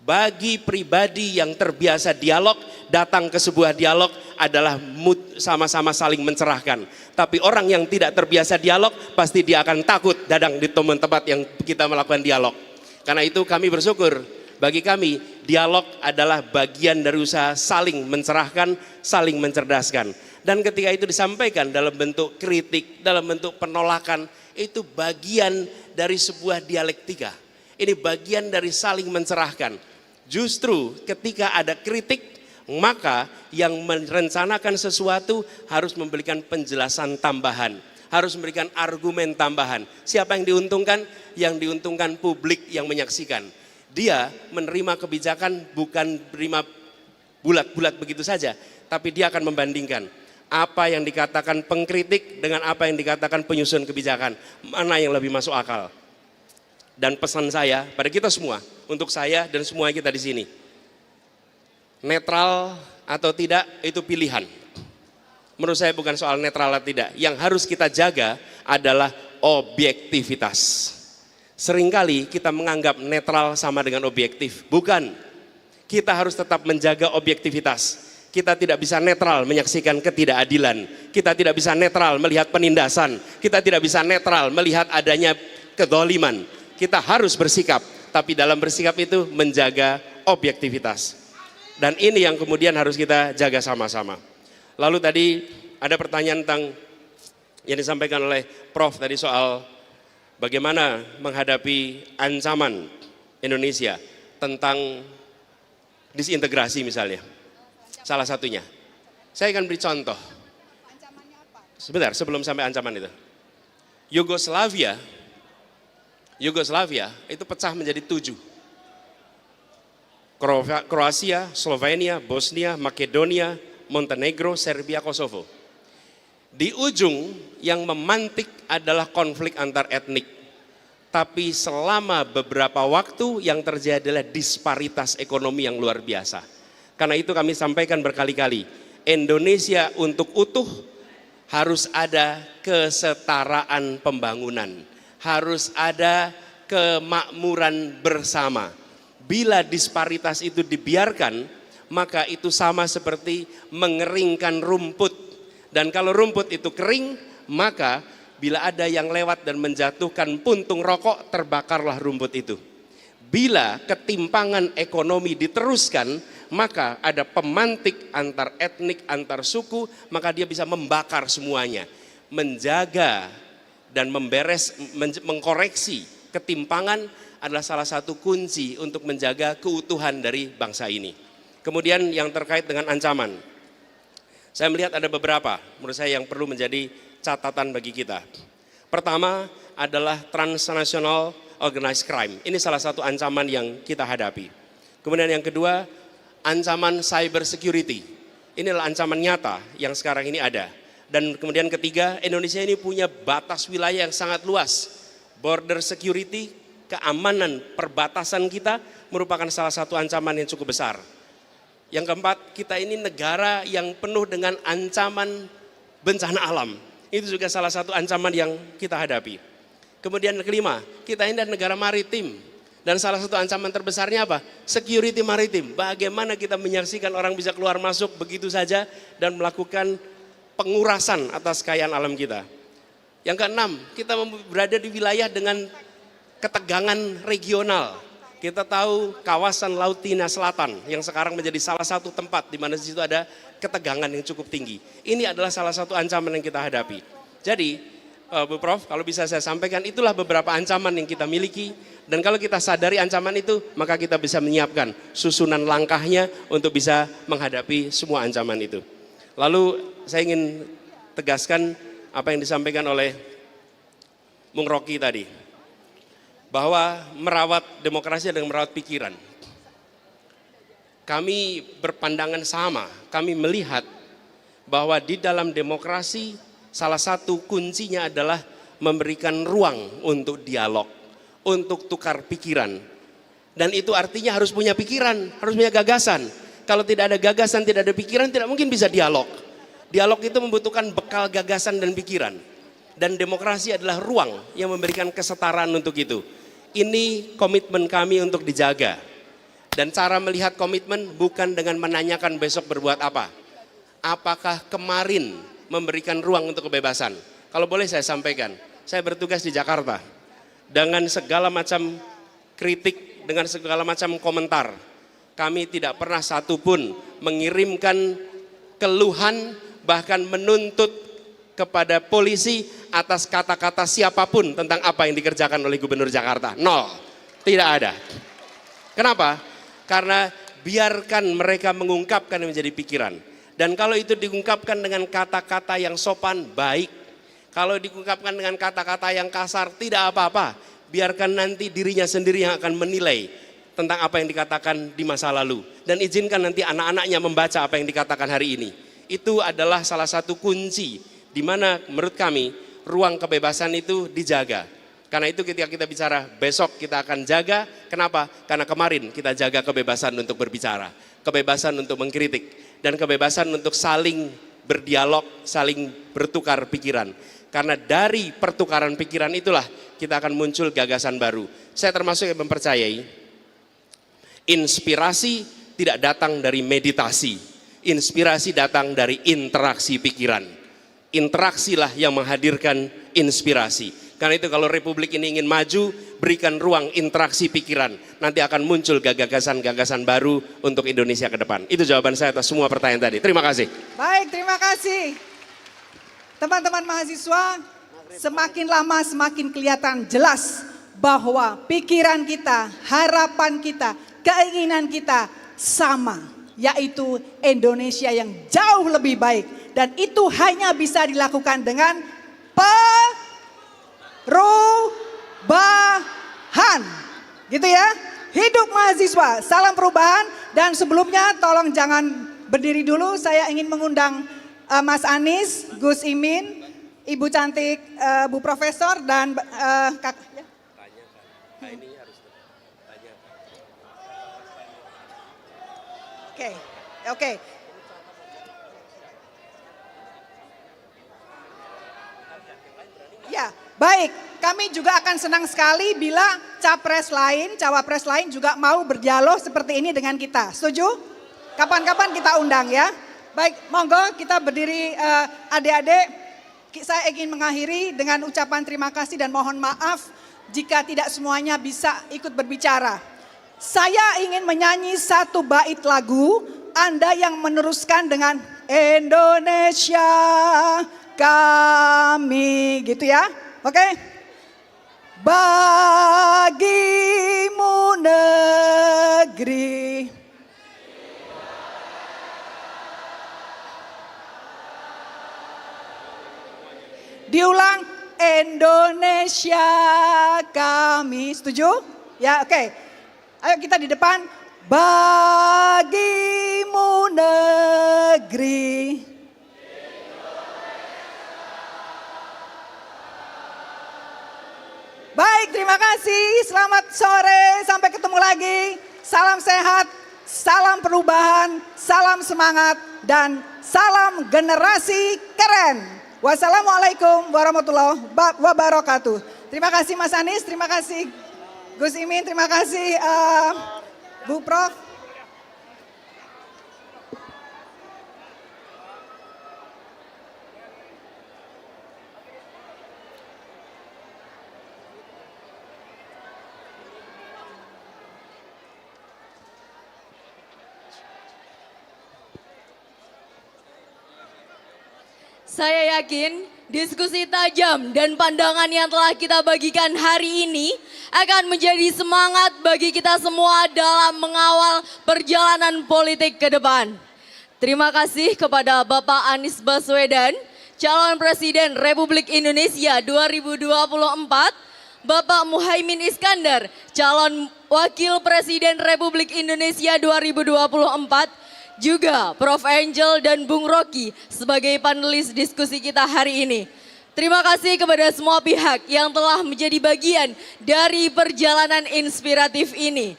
Bagi pribadi yang terbiasa dialog, datang ke sebuah dialog adalah sama-sama saling mencerahkan. Tapi orang yang tidak terbiasa dialog, pasti dia akan takut datang di tempat yang kita melakukan dialog. Karena itu kami bersyukur, bagi kami dialog adalah bagian dari usaha saling mencerahkan, saling mencerdaskan. Dan ketika itu disampaikan dalam bentuk kritik, dalam bentuk penolakan, itu bagian dari sebuah dialektika. Ini bagian dari saling mencerahkan. Justru ketika ada kritik, maka yang merencanakan sesuatu harus memberikan penjelasan tambahan, harus memberikan argumen tambahan. Siapa yang diuntungkan? Yang diuntungkan publik yang menyaksikan. Dia menerima kebijakan bukan menerima bulat-bulat begitu saja, tapi dia akan membandingkan apa yang dikatakan pengkritik dengan apa yang dikatakan penyusun kebijakan, mana yang lebih masuk akal. Dan pesan saya pada kita semua, untuk saya dan semua kita di sini, netral atau tidak itu pilihan. Menurut saya bukan soal netral atau tidak. Yang harus kita jaga adalah objektivitas. Seringkali kita menganggap netral sama dengan objektif. Bukan. Kita harus tetap menjaga objektivitas. Kita tidak bisa netral menyaksikan ketidakadilan. Kita tidak bisa netral melihat penindasan. Kita tidak bisa netral melihat adanya kedoliman. Kita harus bersikap, tapi dalam bersikap itu menjaga objektivitas. Dan ini yang kemudian harus kita jaga sama-sama. Lalu tadi ada pertanyaan tentang yang disampaikan oleh Prof tadi soal bagaimana menghadapi ancaman Indonesia tentang disintegrasi misalnya. Salah satunya. Saya akan beri contoh. Sebentar, sebelum sampai ancaman itu. Yugoslavia itu pecah menjadi 7. Kroasia, Slovenia, Bosnia, Makedonia, Montenegro, Serbia, Kosovo. Di ujung yang memantik adalah konflik antar etnik. Tapi selama beberapa waktu yang terjadi adalah disparitas ekonomi yang luar biasa. Karena itu kami sampaikan berkali-kali, Indonesia untuk utuh harus ada kesetaraan pembangunan. Harus ada kemakmuran bersama. Bila disparitas itu dibiarkan, maka itu sama seperti mengeringkan rumput. Dan kalau rumput itu kering, maka bila ada yang lewat dan menjatuhkan puntung rokok, terbakarlah rumput itu. Bila ketimpangan ekonomi diteruskan, maka ada pemantik antar etnik, antar suku, maka dia bisa membakar semuanya. Menjaga dan mengkoreksi ketimpangan adalah salah satu kunci untuk menjaga keutuhan dari bangsa ini. Kemudian yang terkait dengan ancaman, saya melihat ada beberapa menurut saya yang perlu menjadi catatan bagi kita. Pertama adalah transnational organized crime. Ini salah satu ancaman yang kita hadapi. Kemudian yang kedua, ancaman cyber security. Inilah ancaman nyata yang sekarang ini ada. Dan kemudian ketiga, Indonesia ini punya batas wilayah yang sangat luas. Border security, keamanan perbatasan kita merupakan salah satu ancaman yang cukup besar. Yang keempat, kita ini negara yang penuh dengan ancaman bencana alam. Itu juga salah satu ancaman yang kita hadapi. Kemudian yang kelima, kita ini adalah negara maritim. Dan salah satu ancaman terbesarnya apa? Security maritim. Bagaimana kita menyaksikan orang bisa keluar masuk begitu saja dan melakukan pengurasan atas kekayaan alam kita. Yang keenam, kita berada di wilayah dengan ketegangan regional. Kita tahu kawasan Laut Cina Selatan yang sekarang menjadi salah satu tempat di mana di situ ada ketegangan yang cukup tinggi. Ini adalah salah satu ancaman yang kita hadapi. Jadi, Bu Prof, kalau bisa saya sampaikan, itulah beberapa ancaman yang kita miliki. Dan kalau kita sadari ancaman itu, maka kita bisa menyiapkan susunan langkahnya untuk bisa menghadapi semua ancaman itu. Lalu saya ingin tegaskan apa yang disampaikan oleh Bung Rocky tadi. bahwa merawat demokrasi adalah merawat pikiran. Kami berpandangan sama, kami melihat bahwa di dalam demokrasi salah satu kuncinya adalah memberikan ruang untuk dialog, untuk tukar pikiran. Dan itu artinya harus punya pikiran, harus punya gagasan. Kalau tidak ada gagasan, tidak ada pikiran, tidak mungkin bisa dialog. Dialog itu membutuhkan bekal gagasan dan pikiran. Dan demokrasi adalah ruang yang memberikan kesetaraan untuk itu. Ini komitmen kami untuk dijaga. Dan cara melihat komitmen bukan dengan menanyakan besok berbuat apa. Apakah kemarin memberikan ruang untuk kebebasan? Kalau boleh saya sampaikan, saya bertugas di Jakarta. Dengan segala macam kritik, dengan segala macam komentar, kami tidak pernah satupun mengirimkan keluhan, bahkan menuntut kepada polisi atas kata-kata siapapun tentang apa yang dikerjakan oleh Gubernur Jakarta. Nol, tidak ada. Kenapa? Karena biarkan mereka mengungkapkan yang menjadi pikiran. Dan kalau itu diungkapkan dengan kata-kata yang sopan, baik. Kalau diungkapkan dengan kata-kata yang kasar, tidak apa-apa. Biarkan nanti dirinya sendiri yang akan menilai tentang apa yang dikatakan di masa lalu. Dan izinkan nanti anak-anaknya membaca apa yang dikatakan hari ini. Itu adalah salah satu kunci di mana menurut kami ruang kebebasan itu dijaga. Karena itu ketika kita bicara besok kita akan jaga. Kenapa? Karena kemarin kita jaga kebebasan untuk berbicara, kebebasan untuk mengkritik, dan kebebasan untuk saling berdialog, saling bertukar pikiran. Karena dari pertukaran pikiran itulah kita akan muncul gagasan baru. Saya termasuk yang mempercayai inspirasi tidak datang dari meditasi. Inspirasi datang dari interaksi pikiran. Interaksilah yang menghadirkan inspirasi. Karena itu kalau Republik ini ingin maju, berikan ruang interaksi pikiran. Nanti akan muncul gagasan-gagasan baru untuk Indonesia ke depan. Itu jawaban saya atas semua pertanyaan tadi. Terima kasih. Baik, terima kasih. Teman-teman mahasiswa, semakin lama semakin kelihatan jelas bahwa pikiran kita, harapan kita, keinginan kita sama, yaitu Indonesia yang jauh lebih baik. Dan itu hanya bisa dilakukan dengan perubahan. Gitu ya. Hidup mahasiswa, salam perubahan. Dan sebelumnya tolong jangan berdiri dulu, saya ingin mengundang Mas Anies, Gus Imin, Ibu cantik, Bu Profesor, dan Kak. Ya. Oke. Ya, baik. Kami juga akan senang sekali bila capres lain, cawapres lain juga mau berdialog seperti ini dengan kita. Setuju? Kapan-kapan kita undang ya. Baik, monggo kita berdiri adik-adik. Saya ingin mengakhiri dengan ucapan terima kasih dan mohon maaf jika tidak semuanya bisa ikut berbicara. Saya ingin menyanyi satu bait lagu, Anda yang meneruskan dengan Indonesia kami, gitu ya. Oke? Bagimu negeri. Diulang, Indonesia kami. Setuju? Ya, oke. Ayo kita di depan. Bagimu negeri. Baik, terima kasih. Selamat sore. Sampai ketemu lagi. Salam sehat, salam perubahan, salam semangat, dan salam generasi keren. Wassalamualaikum warahmatullahi wabarakatuh. Terima kasih Mas Anies, terima kasih Gus Imin, terima kasih Bu Prof. Saya yakin diskusi tajam dan pandangan yang telah kita bagikan hari ini akan menjadi semangat bagi kita semua dalam mengawal perjalanan politik ke depan. Terima kasih kepada Bapak Anies Baswedan, calon Presiden Republik Indonesia 2024, Bapak Muhaimin Iskandar, calon Wakil Presiden Republik Indonesia 2024, juga Prof. Angel dan Bung Rocky sebagai panelis diskusi kita hari ini. Terima kasih kepada semua pihak yang telah menjadi bagian dari perjalanan inspiratif ini.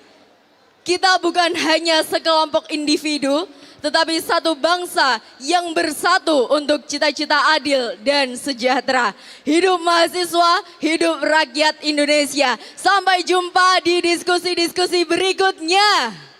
Kita bukan hanya sekelompok individu, tetapi satu bangsa yang bersatu untuk cita-cita adil dan sejahtera. Hidup mahasiswa, hidup rakyat Indonesia. Sampai jumpa di diskusi-diskusi berikutnya.